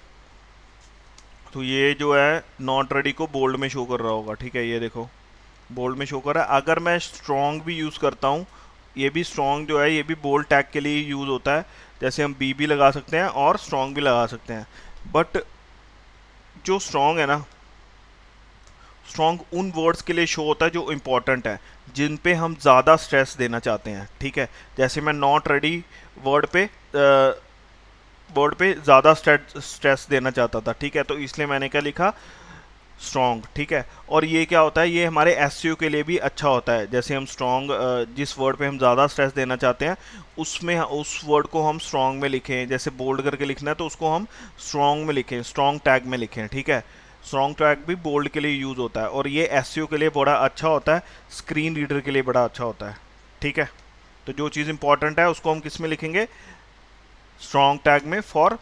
Speaker 1: तो ये जो है नॉट रेडी को बोल्ड में शो कर रहा होगा, ठीक है। ये देखो बोल्ड में शो कर रहा है। अगर मैं स्ट्रॉन्ग भी यूज़ करता हूँ, ये भी स्ट्रॉन्ग जो है ये भी बोल्ड टैग के लिए यूज़ होता है, जैसे हम बी भी लगा सकते हैं और स्ट्रॉन्ग भी लगा सकते हैं। बट जो स्ट्रॉन्ग है ना, स्ट्रॉन्ग उन वर्ड्स के लिए शो होता है जो इम्पोर्टेंट है, जिन पे हम ज़्यादा स्ट्रेस देना चाहते हैं, ठीक है। जैसे मैं नॉट रेडी वर्ड पे ज़्यादा स्ट्रेस देना चाहता था, ठीक है। तो इसलिए मैंने क्या लिखा, स्ट्रॉन्ग, ठीक है। और ये क्या होता है, ये हमारे एसईओ के लिए भी अच्छा होता है। जैसे हम स्ट्रॉन्ग, जिस वर्ड पे हम ज़्यादा स्ट्रेस देना चाहते हैं उसमें उस वर्ड को हम स्ट्रॉन्ग में लिखें, जैसे बोल्ड करके लिखना है तो उसको हम स्ट्रॉन्ग में लिखें, स्ट्रॉन्ग टैग में लिखें, ठीक है। स्ट्रॉन्ग टैग भी बोल्ड के लिए यूज़ होता है और ये एसईओ के लिए बड़ा अच्छा होता है, स्क्रीन रीडर के लिए बड़ा अच्छा होता है, ठीक है। तो जो चीज़ इंपॉर्टेंट है उसको हम किस में लिखेंगे, स्ट्रॉन्ग टैग में, फॉर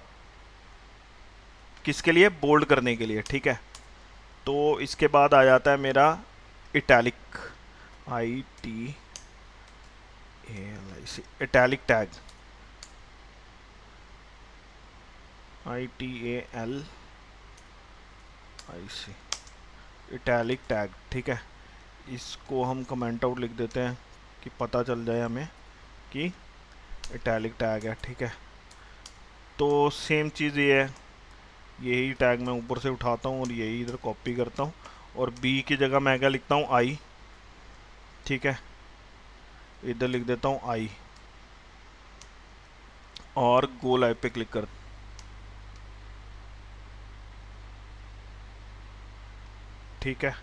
Speaker 1: किसके लिए, बोल्ड करने के लिए, ठीक है। तो इसके बाद आ जाता है मेरा italic, ITALIC, italic tag, ITALIC, italic tag, ठीक है। इसको हम कमेंट आउट लिख देते हैं, कि पता चल जाए हमें कि इटैलिक टैग है। ठीक है, तो सेम चीज़ ये है, यही टैग मैं ऊपर से उठाता हूँ और यही इधर कॉपी करता हूँ, और बी की जगह मैं क्या लिखता हूँ, आई। ठीक है, इधर लिख देता हूँ आई, और गो लाइव पे क्लिक कर। ठीक है,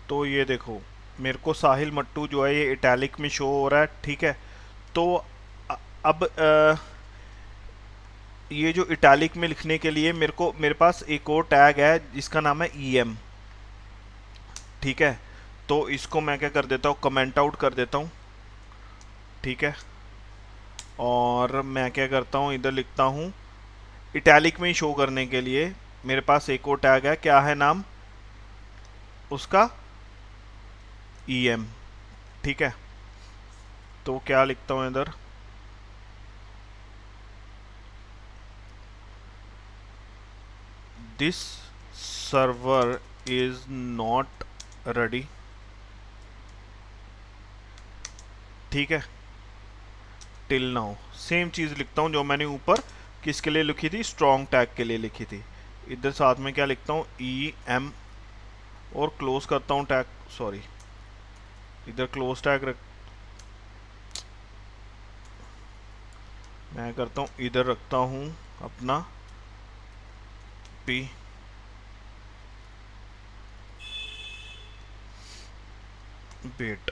Speaker 1: तो ये देखो मेरे को साहिल मट्टू जो है ये इटैलिक में शो हो रहा है। ठीक है, तो अब ये जो इटैलिक में लिखने के लिए मेरे पास एक और टैग है जिसका नाम है EM। ठीक है, तो इसको मैं क्या कर देता हूँ, कमेंट आउट कर देता हूँ। ठीक है, और मैं क्या करता हूँ, इधर लिखता हूँ इटैलिक में ही शो करने के लिए मेरे पास एक और टैग है, क्या है नाम उसका, EM। ठीक है, तो क्या लिखता हूँ इधर, this server is not ready. ठीक है, टिल नाउ सेम चीज़ लिखता हूँ जो मैंने ऊपर किसके लिए लिखी थी, स्ट्रॉन्ग टैग के लिए लिखी थी। इधर साथ में क्या लिखता हूँ, EM, और क्लोज करता हूँ टैग, सॉरी इधर क्लोज टैग रख, मैं करता हूँ इधर रखता हूँ अपना P, वेट,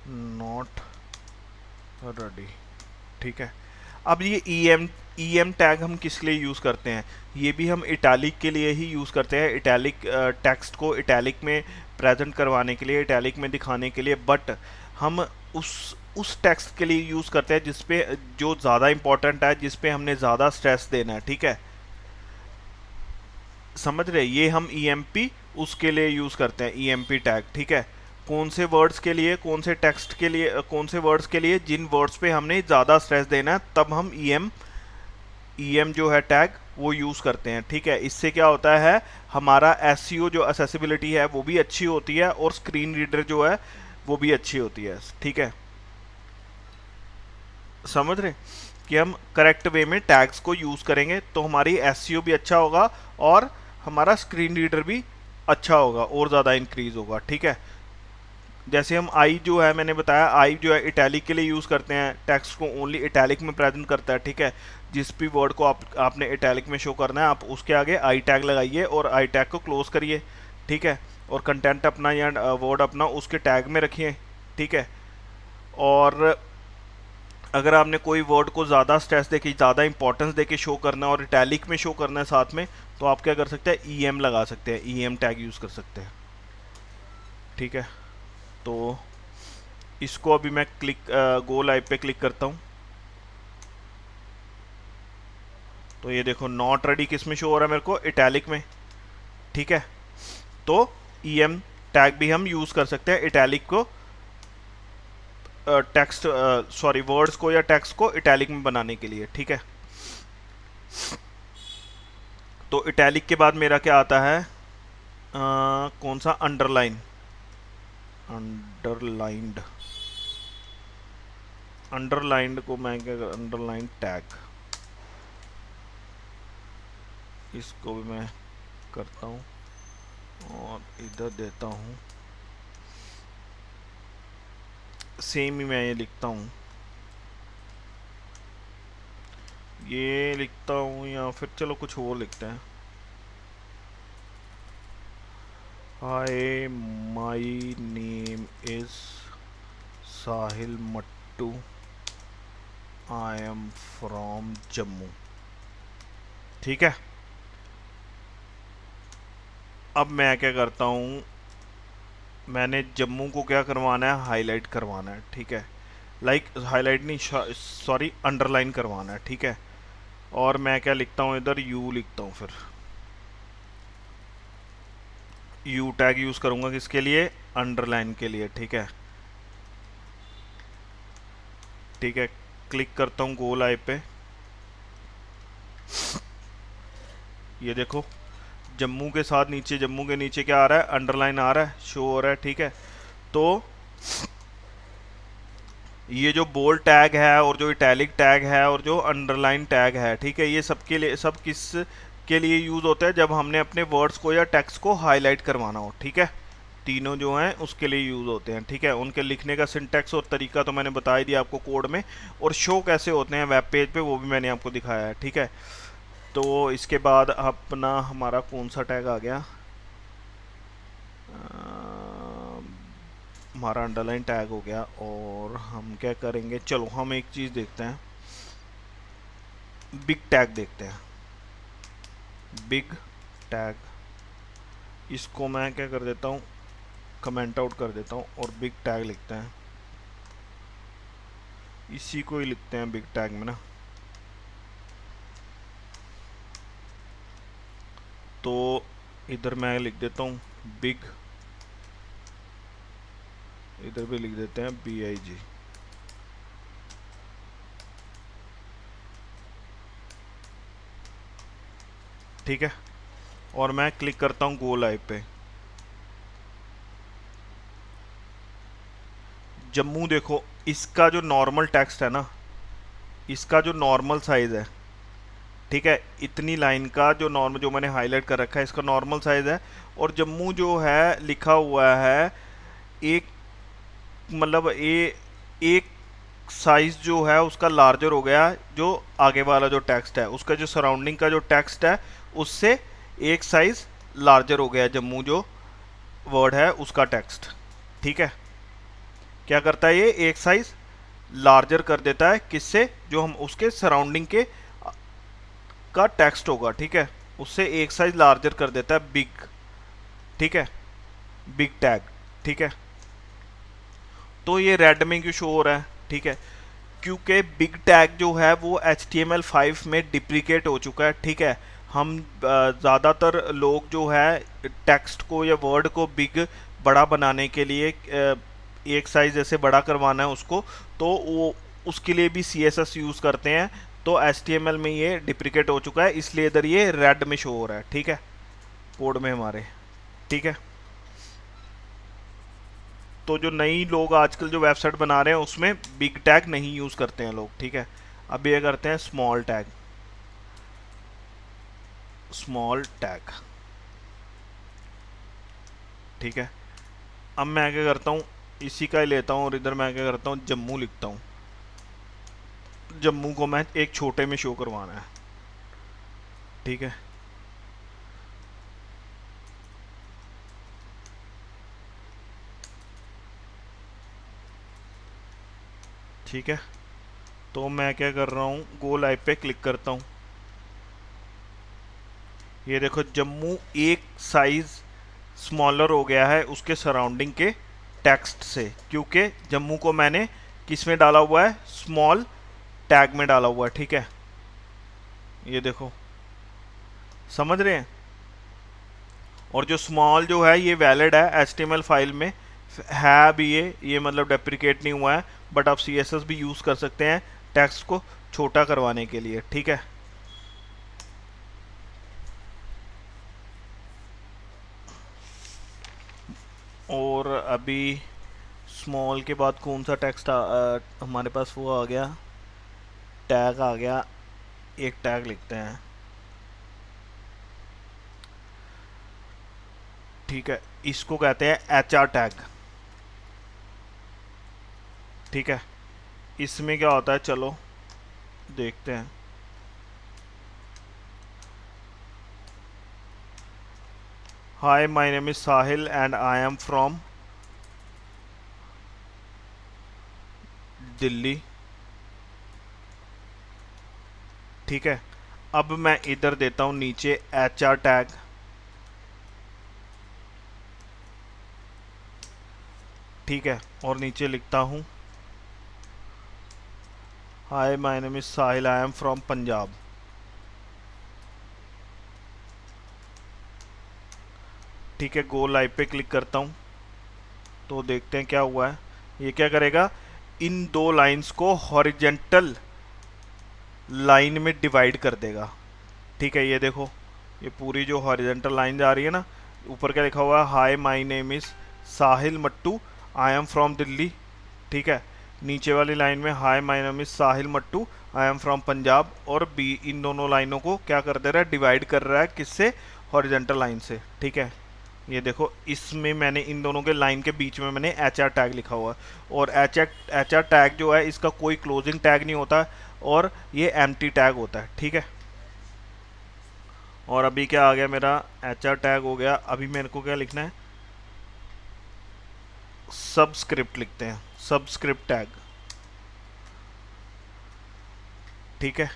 Speaker 1: नॉट रेडी। ठीक है, अब ये EM टैग हम किस लिए यूज़ करते हैं, ये भी हम इटैलिक के लिए ही यूज़ करते हैं, इटैलिक टेक्स्ट को इटैलिक में प्रेजेंट करवाने के लिए, इटैलिक में दिखाने के लिए। बट हम उस टेक्स्ट के लिए यूज़ करते हैं जिसपे जो ज़्यादा इंपॉर्टेंट है, जिस पे हमने ज़्यादा स्ट्रेस देना है। ठीक है, समझ रहे, ये हम EMP उसके लिए यूज़ करते हैं, EMP टैग। ठीक है, कौन से वर्ड्स के लिए, कौन से टेक्स्ट के लिए, कौन से वर्ड्स के लिए, जिन वर्ड्स पे हमने ज़्यादा स्ट्रेस देना है, तब हम EM जो है टैग वो यूज़ करते हैं। ठीक है, इससे क्या होता है, हमारा SEO जो एक्सेसिबिलिटी है वो भी अच्छी होती है, और स्क्रीन रीडर जो है वो भी अच्छी होती है। ठीक है, समझ रहे कि हम करेक्ट वे में टैग्स को यूज़ करेंगे तो हमारी SEO भी अच्छा होगा, और हमारा स्क्रीन रीडर भी अच्छा होगा और ज़्यादा इंक्रीज होगा। ठीक है, जैसे हम आई जो है, मैंने बताया आई जो है इटैलिक के लिए यूज़ करते हैं, टेक्स्ट को ओनली इटैलिक में प्रेजेंट करता है। ठीक है, जिस भी वर्ड को आपने इटैलिक में शो करना है, आप उसके आगे आई टैग लगाइए और आई टैग को क्लोज करिए। ठीक है, और कंटेंट अपना या वर्ड अपना उसके टैग में रखिए। ठीक है, और अगर आपने कोई वर्ड को ज़्यादा स्ट्रेस देके, ज़्यादा इंपॉर्टेंस देके शो करना है और इटैलिक में शो करना है साथ में, तो आप क्या कर सकते हैं, EM लगा सकते हैं, EM टैग यूज़ कर सकते हैं। ठीक है, तो इसको अभी मैं गो लाइव पे क्लिक करता हूँ, तो ये देखो नॉट रेडी किस में शो हो रहा है मेरे को, इटैलिक में। ठीक है, तो EM टैग भी हम यूज़ कर सकते हैं इटैलिक को, टेक्स्ट सॉरी वर्ड्स को या टेक्स्ट को इटैलिक में बनाने के लिए। ठीक है, तो इटैलिक के बाद मेरा क्या आता है, कौन सा, अंडरलाइन, अंडरलाइंड, अंडरलाइंड को मैं क्या, अंडरलाइन टैग, इसको भी मैं करता हूँ और इधर देता हूँ, सेम ही मैं ये लिखता हूँ, ये लिखता हूँ, या फिर चलो कुछ और लिखते हैं, hi my name is Sahil Mattu, I am from Jammu. ठीक है, अब मैं क्या करता हूँ, मैंने जम्मू को क्या करवाना है, हाईलाइट करवाना है। ठीक है, लाइक हाईलाइट नहीं, सॉरी अंडरलाइन करवाना है। ठीक है, और मैं क्या लिखता हूँ इधर, यू लिखता हूँ, फिर यू टैग यूज़ करूँगा किसके लिए, अंडरलाइन के लिए। ठीक है, ठीक है, क्लिक करता हूँ गो लाइव पे, ये देखो, जम्मू के साथ नीचे, जम्मू के नीचे क्या आ रहा है, अंडरलाइन आ रहा है, शो हो रहा है, ठीक है। तो ये जो बोल्ड टैग है और जो इटैलिक टैग है और जो अंडरलाइन टैग है, ठीक है, ये सबके लिए, सब किस के लिए यूज़ होता है, जब हमने अपने वर्ड्स को या टेक्स्ट को हाईलाइट करवाना हो, ठीक है। तीनों जो हैं उसके लिए यूज़ होते हैं, ठीक है। उनके लिखने का सिंटेक्स और तरीका तो मैंने बता ही दिया आपको कोड में, और शो कैसे होते हैं वेब पेज पे वो भी मैंने आपको दिखाया है, ठीक है। तो इसके बाद अपना हमारा कौन सा टैग आ गया, हमारा अंडरलाइन टैग हो गया। और हम क्या करेंगे, चलो हम एक चीज़ देखते हैं, बिग टैग देखते हैं। बिग टैग, इसको मैं क्या कर देता हूँ, कमेंट आउट कर देता हूँ और बिग टैग लिखते हैं, इसी को ही लिखते हैं बिग टैग में ना। तो इधर मैं लिख देता हूँ बिग, इधर भी लिख देते हैं BIG, ठीक है। और मैं क्लिक करता हूँ गो लाइव पे। जम्मू देखो, इसका जो नॉर्मल टेक्स्ट है ना, इसका जो नॉर्मल साइज है, ठीक है, इतनी लाइन का जो नॉर्मल, जो मैंने हाईलाइट कर रखा है, इसका नॉर्मल साइज है। और जम्मू जो है लिखा हुआ है एक, मतलब एक साइज जो है उसका लार्जर हो गया, जो आगे वाला जो टेक्स्ट है उसका, जो सराउंडिंग का जो टेक्स्ट है उससे एक साइज लार्जर हो गया जम्मू जो वर्ड है उसका टेक्स्ट, ठीक है। क्या करता है ये, एक साइज लार्जर कर देता है, किससे, जो हम उसके सराउंडिंग के का टेक्स्ट होगा, ठीक है, उससे एक साइज लार्जर कर देता है, बिग, ठीक है, बिग टैग, ठीक है। तो ये रेड में क्यों शो हो रहा है, ठीक है, क्योंकि बिग टैग जो है वो HTML5 में डिप्रिकेट हो चुका है, ठीक है। हम ज़्यादातर लोग जो है टेक्स्ट को या वर्ड को बिग, बड़ा बनाने के लिए एक साइज जैसे बड़ा करवाना है उसको, तो वो उसके लिए भी CSS यूज़ करते हैं। तो HTML में ये डिप्रिकेट हो चुका है, इसलिए इधर ये रेड में शो हो रहा है, ठीक है, कोड में हमारे, ठीक है। तो जो नई लोग आजकल जो वेबसाइट बना रहे हैं उसमें बिग टैग नहीं यूज़ करते हैं लोग, ठीक है। अब ये करते हैं स्मॉल टैग, स्मॉल टैग, ठीक है। अब मैं क्या करता हूँ, इसी का ही लेता हूँ और इधर मैं क्या करता हूँ, जम्मू लिखता हूँ। जम्मू को मैं एक छोटे में शो करवाना है, ठीक है। ठीक है, तो मैं क्या कर रहा हूँ, गो लाइव पे क्लिक करता हूँ। ये देखो जम्मू एक साइज स्मॉलर हो गया है उसके सराउंडिंग के टेक्स्ट से, क्योंकि जम्मू को मैंने किस में डाला हुआ है, स्मॉल टैग में डाला हुआ है, ठीक है। ये देखो, समझ रहे हैं। और जो स्मॉल जो है ये वैलिड है HTML फाइल में है भी, ये मतलब डेप्रिकेट नहीं हुआ है, बट आप CSS भी यूज़ कर सकते हैं टेक्स्ट को छोटा करवाने के लिए, ठीक है। और अभी स्मॉल के बाद कौन सा टेक्स्ट हमारे पास वो आ गया, टैग आ गया, एक टैग लिखते हैं, ठीक है, इसको कहते हैं HR टैग, ठीक है। इसमें क्या होता है, चलो देखते हैं। हाय my name is Sahil and I am from Delhi, ठीक है। अब मैं इधर देता हूँ नीचे HR टैग, ठीक है, और नीचे लिखता हूँ हाय my name is Sahil I am from Punjab, ठीक है। गो लाइव पे क्लिक करता हूँ तो देखते हैं क्या हुआ है। ये क्या करेगा, इन दो लाइंस को हॉरिजेंटल लाइन में डिवाइड कर देगा, ठीक है। ये देखो ये पूरी जो हॉरिजेंटल लाइन जा रही है ना, ऊपर क्या लिखा हुआ है, hi my name is Sahil Mattu, I am from Delhi, ठीक है। नीचे वाली लाइन में hi my name is Sahil Mattu, I am from Punjab, और बी, इन दोनों लाइनों को क्या कर दे रहा है, डिवाइड कर रहा है किससे, हॉरिजेंटल लाइन से, ठीक है। ये देखो, इसमें मैंने इन दोनों के लाइन के बीच में मैंने एच आर टैग लिखा हुआ है, और एच आर टैग जो है इसका कोई क्लोजिंग टैग नहीं होता, और ये एम्प्टी टैग होता है, ठीक है। और अभी क्या आ गया, मेरा एच आर टैग हो गया। अभी मेरे को क्या लिखना है, सबस्क्रिप्ट लिखते हैं, सबस्क्रिप्ट टैग, ठीक है।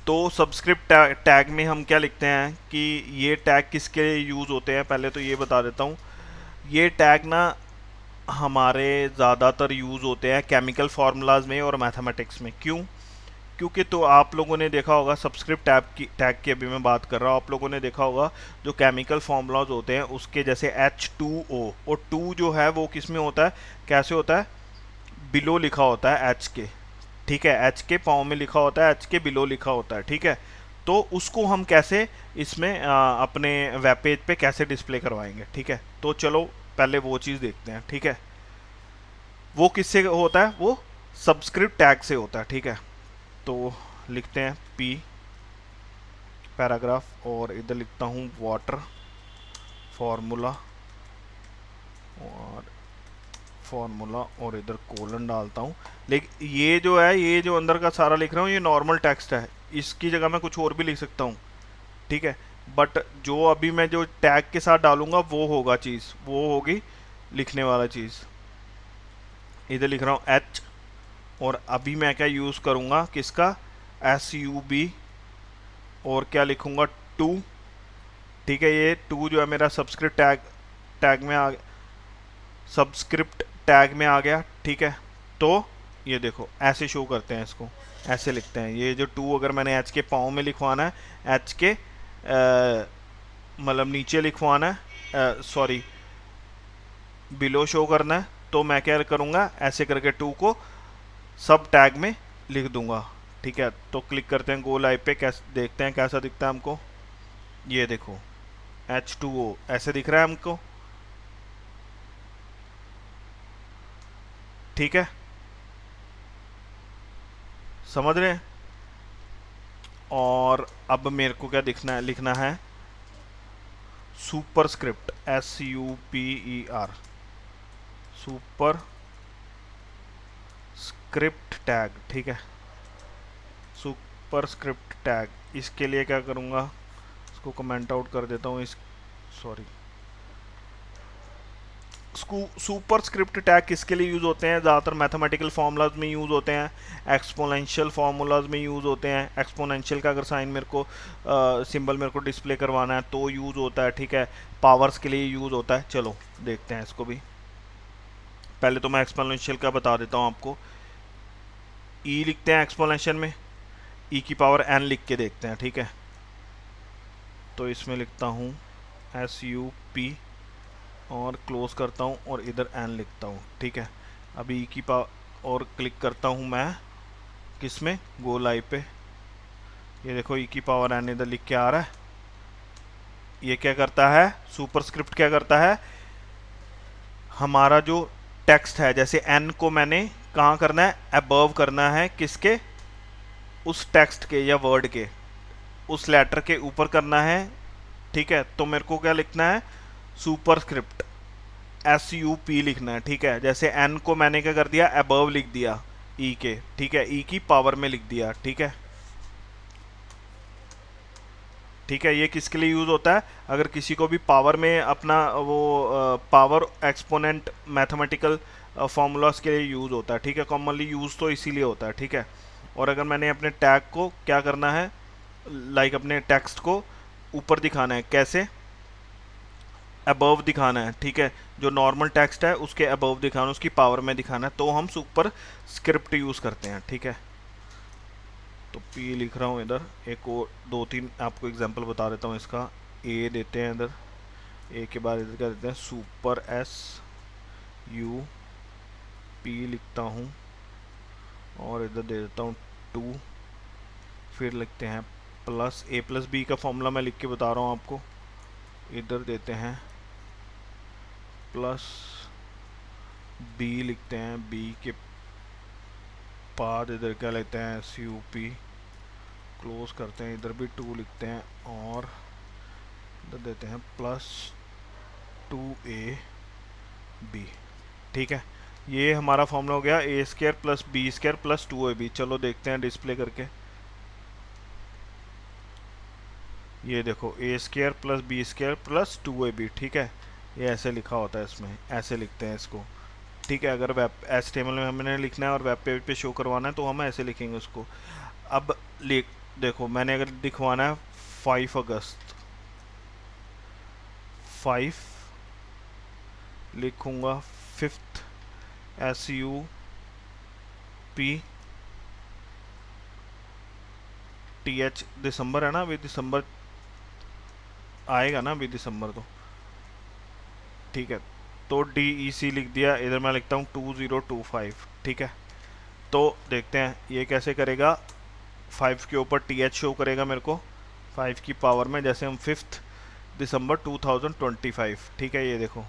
Speaker 1: तो सबस्क्रिप्ट टैग में हम क्या लिखते हैं कि ये टैग किसके लिए यूज़ होते हैं, पहले तो ये बता देता हूँ। ये टैग ना हमारे ज़्यादातर यूज़ होते हैं केमिकल फार्मूलाज में और मैथमेटिक्स में। क्यों? क्योंकि तो आप लोगों ने देखा होगा, सबस्क्रिप्ट टैग की अभी मैं बात कर रहा हूँ, आप लोगों ने देखा होगा जो केमिकल फार्मूलाज होते हैं उसके, जैसे H2O, और 2 जो है वो किस में होता है, कैसे होता है, बिलो लिखा होता है एच के, ठीक है। एच के पाँव में लिखा होता है, एच के बिलो लिखा होता है, ठीक है। तो उसको हम कैसे इसमें अपने वेब पेज पे कैसे डिस्प्ले करवाएंगे, ठीक है। तो चलो पहले वो चीज़ देखते हैं, ठीक है। वो किससे होता है, वो सबस्क्रिप्ट टैग से होता है, ठीक है। तो लिखते हैं पी पैराग्राफ, और इधर लिखता हूँ वाटर फार्मूला, और फार्मूला, और इधर कोलन डालता हूँ। लेकिन ये जो है, ये जो अंदर का सारा लिख रहा हूँ, ये नॉर्मल टेक्स्ट है, इसकी जगह मैं कुछ और भी लिख सकता हूँ, ठीक है। बट जो अभी मैं जो टैग के साथ डालूंगा वो होगा चीज़, वो होगी लिखने वाला चीज़। इधर लिख रहा हूँ एच, और अभी मैं क्या यूज़ करूँगा, किसका, SUB, और क्या लिखूँगा, टू, ठीक है। ये टू जो है मेरा सबस्क्रिप्ट टैग में आ सबस्क्रिप्ट टैग में आ गया, ठीक है। तो ये देखो ऐसे शो करते हैं इसको, ऐसे लिखते हैं। ये जो टू अगर मैंने एच के पाँव में लिखवाना है, एच के मतलब नीचे लिखवाना है, सॉरी बिलो शो करना है, तो मैं क्या करूँगा, ऐसे करके टू को सब टैग में लिख दूंगा, ठीक है। तो क्लिक करते हैं गो लाइव पे, कैसे देखते हैं कैसा दिखता है हमको। ये देखो H2O ऐसे दिख रहा है हमको, ठीक है, समझ रहे हैं। और अब मेरे को क्या लिखना है, super script, SUPER, super script tag, ठीक है। सुपर स्क्रिप्ट टैग, इसके लिए क्या करूँगा, इसको कमेंट आउट कर देता हूँ, इस, सॉरी, सुपर स्क्रिप्ट टैग किसके लिए यूज़ होते हैं, ज़्यादातर मैथमेटिकल फार्मूलाज में यूज़ होते हैं, एक्सपोनेंशियल फार्मूलाज में यूज़ होते हैं। एक्सपोनेंशियल का अगर साइन मेरे को सिंबल मेरे को डिस्प्ले करवाना है तो यूज़ होता है, ठीक है। पावर्स के लिए यूज़ होता है। चलो देखते हैं इसको भी। पहले तो मैं एक्सपोनेंशियल का बता देता हूँ आपको। ई लिखते हैं एक्सपोनेंशियल में, ई की पावर एन लिख के देखते हैं, ठीक है। तो इसमें लिखता हूँ SUP, और क्लोज करता हूँ, और इधर एन लिखता हूँ, ठीक है। अभी ई की पावर और क्लिक करता हूँ मैं किसमें, गो लाइव पे। ये देखो ई की पावर एन इधर लिख के आ रहा है। ये क्या करता है, सुपरस्क्रिप्ट क्या करता है, हमारा जो टेक्स्ट है, जैसे एन को मैंने कहाँ करना है, अबव करना है, किसके, उस टेक्स्ट के या वर्ड के, उस लेटर के ऊपर करना है, ठीक है। तो मेरे को क्या लिखना है, सुपरस्क्रिप्ट SUP लिखना है, ठीक है। जैसे एन को मैंने क्या कर दिया, अबव लिख दिया ई के, ठीक है, ई की पावर में लिख दिया, ठीक है। ठीक है, ये किसके लिए यूज़ होता है, अगर किसी को भी पावर में अपना वो पावर एक्सपोनेंट मैथमेटिकल फार्मूलाज के लिए यूज़ होता है, ठीक है। कॉमनली यूज़ तो इसीलिए होता है, ठीक है। और अगर मैंने अपने टैग को क्या करना है, लाइक अपने टेक्स्ट को ऊपर दिखाना है, कैसे, अबव दिखाना है, ठीक है। जो नॉर्मल टेक्स्ट है उसके अबव दिखाना, उसकी पावर में दिखाना है, तो हम सुपर स्क्रिप्ट यूज़ करते हैं, ठीक है। तो पी लिख रहा हूँ इधर, एक और दो तीन आपको एग्जांपल बता देता हूँ इसका। ए देते हैं इधर, ए के बाद इधर क्या देते हैं, सुपर SUP लिखता हूँ, और इधर दे देता हूँ टू, फिर लिखते हैं प्लस ए प्लस बी का फॉर्मूला मैं लिख के बता रहा हूँ आपको। इधर देते हैं प्लस बी लिखते हैं, बी के बाद इधर क्या लेते हैं एस यू पी, क्लोज करते हैं, इधर भी 2 लिखते हैं और इधर देते हैं प्लस 2a बी। ठीक है, ये हमारा फॉर्मूला हो गया a square plus b square plus 2ab। चलो देखते हैं डिस्प्ले करके। ये देखो a square plus b square plus 2ab। ठीक है, ये ऐसे लिखा होता है, इसमें ऐसे लिखते हैं इसको। ठीक है, अगर वेब HTML में हमने लिखना है और वेब पेज पे शो करवाना है तो हम ऐसे लिखेंगे उसको। अब लिख देखो, मैंने अगर लिखवाना है 5 अगस्त, 5 लिखूंगा 5th SUP TH, दिसंबर है ना, अभी दिसंबर आएगा ना, अभी दिसंबर तो ठीक है। तो DEC लिख दिया, इधर मैं लिखता हूँ 2025। ठीक है, तो देखते हैं ये कैसे करेगा। 5 के ऊपर TH शो करेगा मेरे को 5 की पावर में, जैसे हम 5th दिसंबर 2025। ठीक है, ये देखो।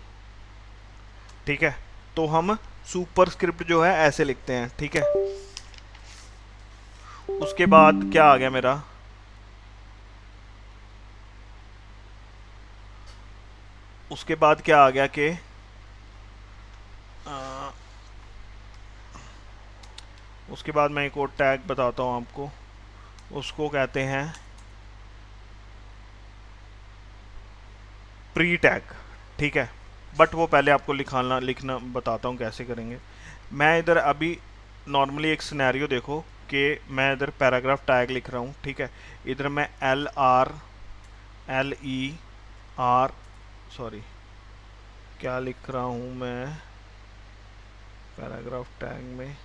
Speaker 1: ठीक है, तो हम सुपर स्क्रिप्ट जो है ऐसे लिखते हैं। ठीक है, उसके बाद क्या आ गया मेरा, उसके बाद क्या आ गया कि उसके बाद मैं एक और टैग बताता हूँ आपको, उसको कहते हैं प्री टैग। ठीक है, बट वो पहले आपको लिखना बताता हूँ कैसे करेंगे। मैं इधर अभी नॉर्मली एक सिनेरियो देखो कि मैं इधर पैराग्राफ टैग लिख रहा हूँ। ठीक है, इधर मैं LR सॉरी क्या लिख रहा हूँ मैं पैराग्राफ टैग में,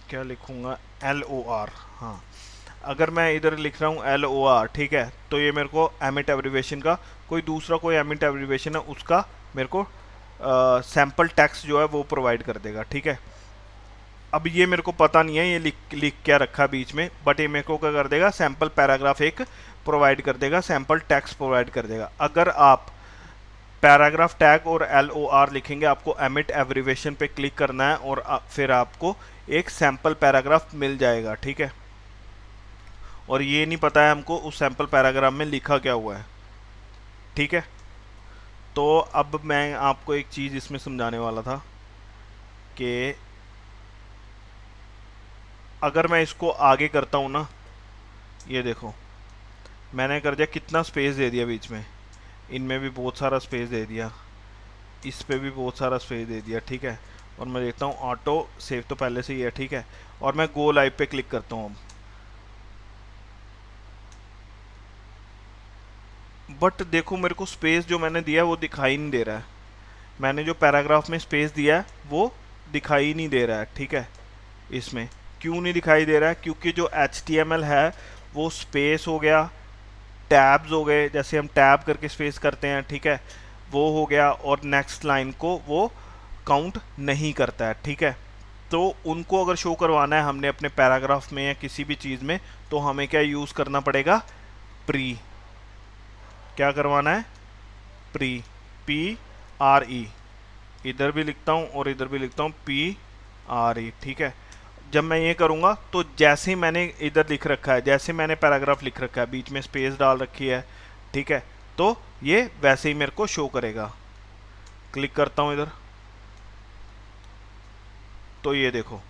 Speaker 1: क्या लिखूँगा LOR। हाँ, अगर मैं इधर लिख रहा हूँ LOR, ठीक है, तो ये मेरे को एमिट एब्रीवेशन का कोई एमिट एब्रीवेशन है उसका मेरे को सैम्पल टेक्स्ट जो है वो प्रोवाइड कर देगा। ठीक है, अब ये मेरे को पता नहीं है ये लिख क्या रखा बीच में, बट ये मेरे को क्या कर देगा, सैम्पल पैराग्राफ एक प्रोवाइड कर देगा, सैम्पल टेक्स्ट प्रोवाइड कर देगा। अगर आप पैराग्राफ टैग और LOR लिखेंगे, आपको एमिट एब्रीवेशन पे क्लिक करना है और फिर आपको एक सैम्पल पैराग्राफ मिल जाएगा। ठीक है, और ये नहीं पता है हमको उस सैम्पल पैराग्राफ में लिखा क्या हुआ है। ठीक है, तो अब मैं आपको एक चीज़ इसमें समझाने वाला था कि अगर मैं इसको आगे करता हूँ ना, ये देखो मैंने कर दिया, कितना स्पेस दे दिया बीच में, इनमें भी बहुत सारा स्पेस दे दिया, इस पे भी बहुत सारा स्पेस दे दिया। ठीक है, और मैं देखता हूँ ऑटो सेव तो पहले से ही है। ठीक है, और मैं गो लाइव पे क्लिक करता हूँ अब, बट देखो मेरे को स्पेस जो मैंने दिया है वो दिखाई नहीं दे रहा है। मैंने जो पैराग्राफ में स्पेस दिया है वो दिखाई नहीं दे रहा है। ठीक है, इसमें क्यों नहीं दिखाई दे रहा है, क्योंकि जो HTML है वो स्पेस हो गया, टैब्स हो गए, जैसे हम टैब करके स्पेस करते हैं। ठीक है, वो हो गया, और नेक्स्ट लाइन को वो काउंट नहीं करता है। ठीक है, तो उनको अगर शो करवाना है हमने अपने पैराग्राफ में या किसी भी चीज़ में, तो हमें क्या यूज़ करना पड़ेगा, प्री। क्या करवाना है, प्री, PRE। इधर भी लिखता हूँ और इधर भी लिखता हूँ PRE। ठीक है, जब मैं ये करूँगा तो जैसे ही मैंने इधर लिख रखा है, जैसे मैंने पैराग्राफ लिख रखा है, बीच में स्पेस डाल रखी है, ठीक है, तो ये वैसे ही मेरे को शो करेगा। क्लिक करता हूँ इधर, तो ये देखो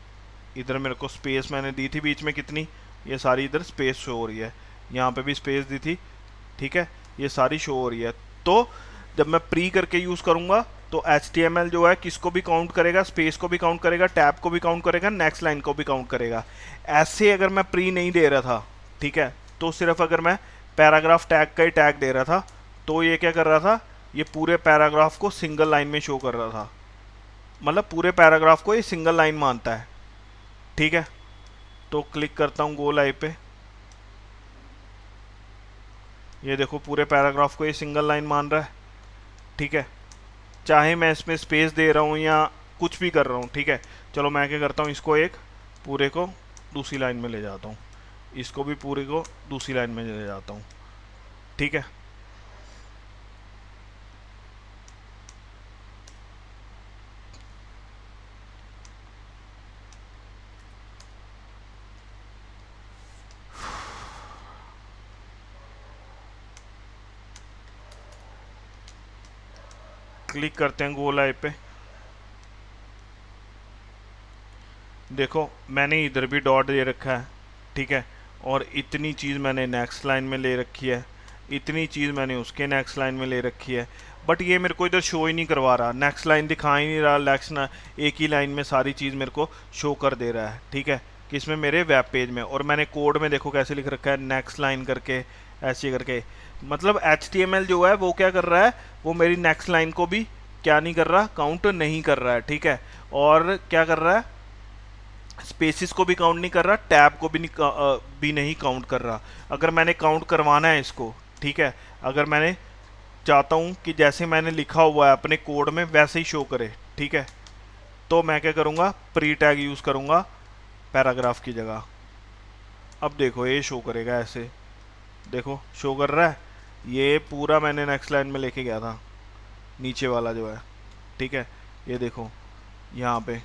Speaker 1: इधर मेरे को स्पेस मैंने दी थी बीच में कितनी, ये सारी इधर स्पेस शो हो रही है, यहाँ पे भी स्पेस दी थी। ठीक है, ये सारी शो हो रही है। तो जब मैं प्री करके यूज़ करूँगा तो HTML जो है किसको भी काउंट करेगा, स्पेस को भी काउंट करेगा, टैब को भी काउंट करेगा, नेक्स्ट लाइन को भी काउंट करेगा। ऐसे अगर मैं प्री नहीं दे रहा था, ठीक है, तो सिर्फ अगर मैं पैराग्राफ टैग का ही टैग दे रहा था, तो ये क्या कर रहा था, ये पूरे पैराग्राफ को सिंगल लाइन में शो कर रहा था, मतलब पूरे पैराग्राफ को ये सिंगल लाइन मानता है। ठीक है, तो क्लिक करता हूँ गो लाइव पे, ये देखो पूरे पैराग्राफ को ये सिंगल लाइन मान रहा है। ठीक है, चाहे मैं इसमें स्पेस दे रहा हूँ या कुछ भी कर रहा हूँ। ठीक है, चलो मैं क्या करता हूँ, इसको एक पूरे को दूसरी लाइन में ले जाता हूँ, इसको भी पूरे को दूसरी लाइन में ले जाता हूँ। ठीक है, क्लिक करते हैं गो लाइव पे। देखो मैंने इधर भी डॉट दे रखा है, ठीक है, और इतनी चीज़ मैंने नेक्स्ट लाइन में ले रखी है, इतनी चीज़ मैंने उसके नेक्स्ट लाइन में ले रखी है, बट ये मेरे को इधर शो ही नहीं करवा रहा, नेक्स्ट लाइन दिखा ही नहीं रहा, नेक्स्ट ना एक ही लाइन में सारी चीज़ मेरे को शो कर दे रहा है। ठीक है, किसमें, मेरे वेब पेज में, और मैंने कोड में देखो कैसे लिख रखा है, नेक्स्ट लाइन करके ऐसे करके। मतलब HTML जो है वो क्या कर रहा है, वो मेरी नेक्स्ट लाइन को भी क्या नहीं कर रहा, काउंट नहीं कर रहा है। ठीक है, और क्या कर रहा है, स्पेसिस को भी काउंट नहीं कर रहा, टैब को भी नहीं काउंट कर रहा। अगर मैंने काउंट करवाना है इसको, ठीक है, अगर मैंने चाहता हूँ कि जैसे मैंने लिखा हुआ है अपने कोड में वैसे ही शो करे, ठीक है, तो मैं क्या करूँगा, प्री टैग यूज़ करूँगा पैराग्राफ की जगह। अब देखो ये शो करेगा ऐसे, देखो शो कर रहा है, ये पूरा मैंने नेक्स्ट लाइन में लेके गया था, नीचे वाला जो है, ठीक है, ये देखो यहाँ पे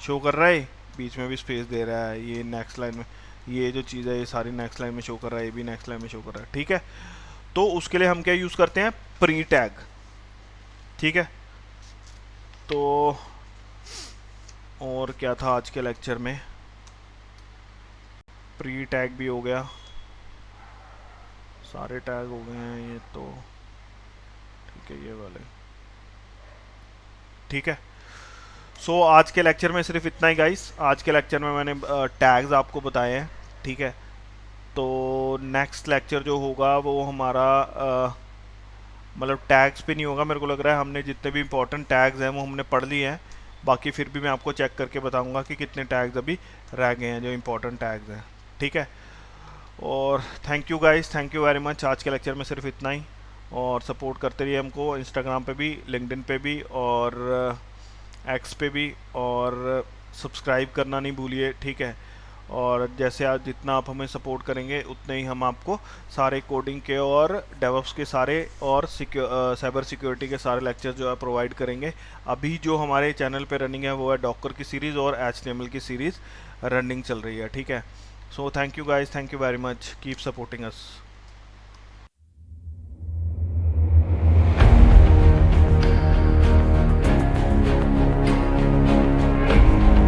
Speaker 1: शो कर रहा है, बीच में भी स्पेस दे रहा है, ये नेक्स्ट लाइन में ये जो चीज़ है ये सारी नेक्स्ट लाइन में शो कर रहा है, ये भी नेक्स्ट लाइन में शो कर रहा है। ठीक है, तो उसके लिए हम क्या यूज़ करते हैं, प्री टैग। ठीक है, तो और क्या था आज के लेक्चर में, प्री टैग भी हो गया, सारे टैग हो गए हैं ये तो, ठीक है, ये वाले। ठीक है, सो आज के लेक्चर में सिर्फ इतना ही गाइस, आज के लेक्चर में मैंने टैग्स आपको बताए हैं। ठीक है, तो नेक्स्ट लेक्चर जो होगा वो हमारा मतलब टैग्स पे नहीं होगा, मेरे को लग रहा है हमने जितने भी इंपॉर्टेंट टैग्स हैं वो हमने पढ़ लिए हैं, बाकी फिर भी मैं आपको चेक करके बताऊंगा कि कितने टैग्स अभी रह गए हैं जो इंपॉर्टेंट टैग्स हैं। ठीक है, और thank you guys, thank you very much, आज के लेक्चर में सिर्फ इतना ही, और सपोर्ट करते रहिए हमको इंस्टाग्राम पे भी, लिंक्डइन पे भी, और एक्स पे भी, और सब्सक्राइब करना नहीं भूलिए। ठीक है, और जैसे आज जितना आप हमें सपोर्ट करेंगे उतने ही हम आपको सारे कोडिंग के और डेवऑप्स के सारे और साइबर सिक्योरिटी के सारे लेक्चर जो है प्रोवाइड करेंगे। अभी जो हमारे चैनल पे रनिंग है वो है डॉकर की सीरीज़ और HTML की सीरीज़ रनिंग चल रही है। ठीक है, so thank you guys, thank you very much, keep supporting us.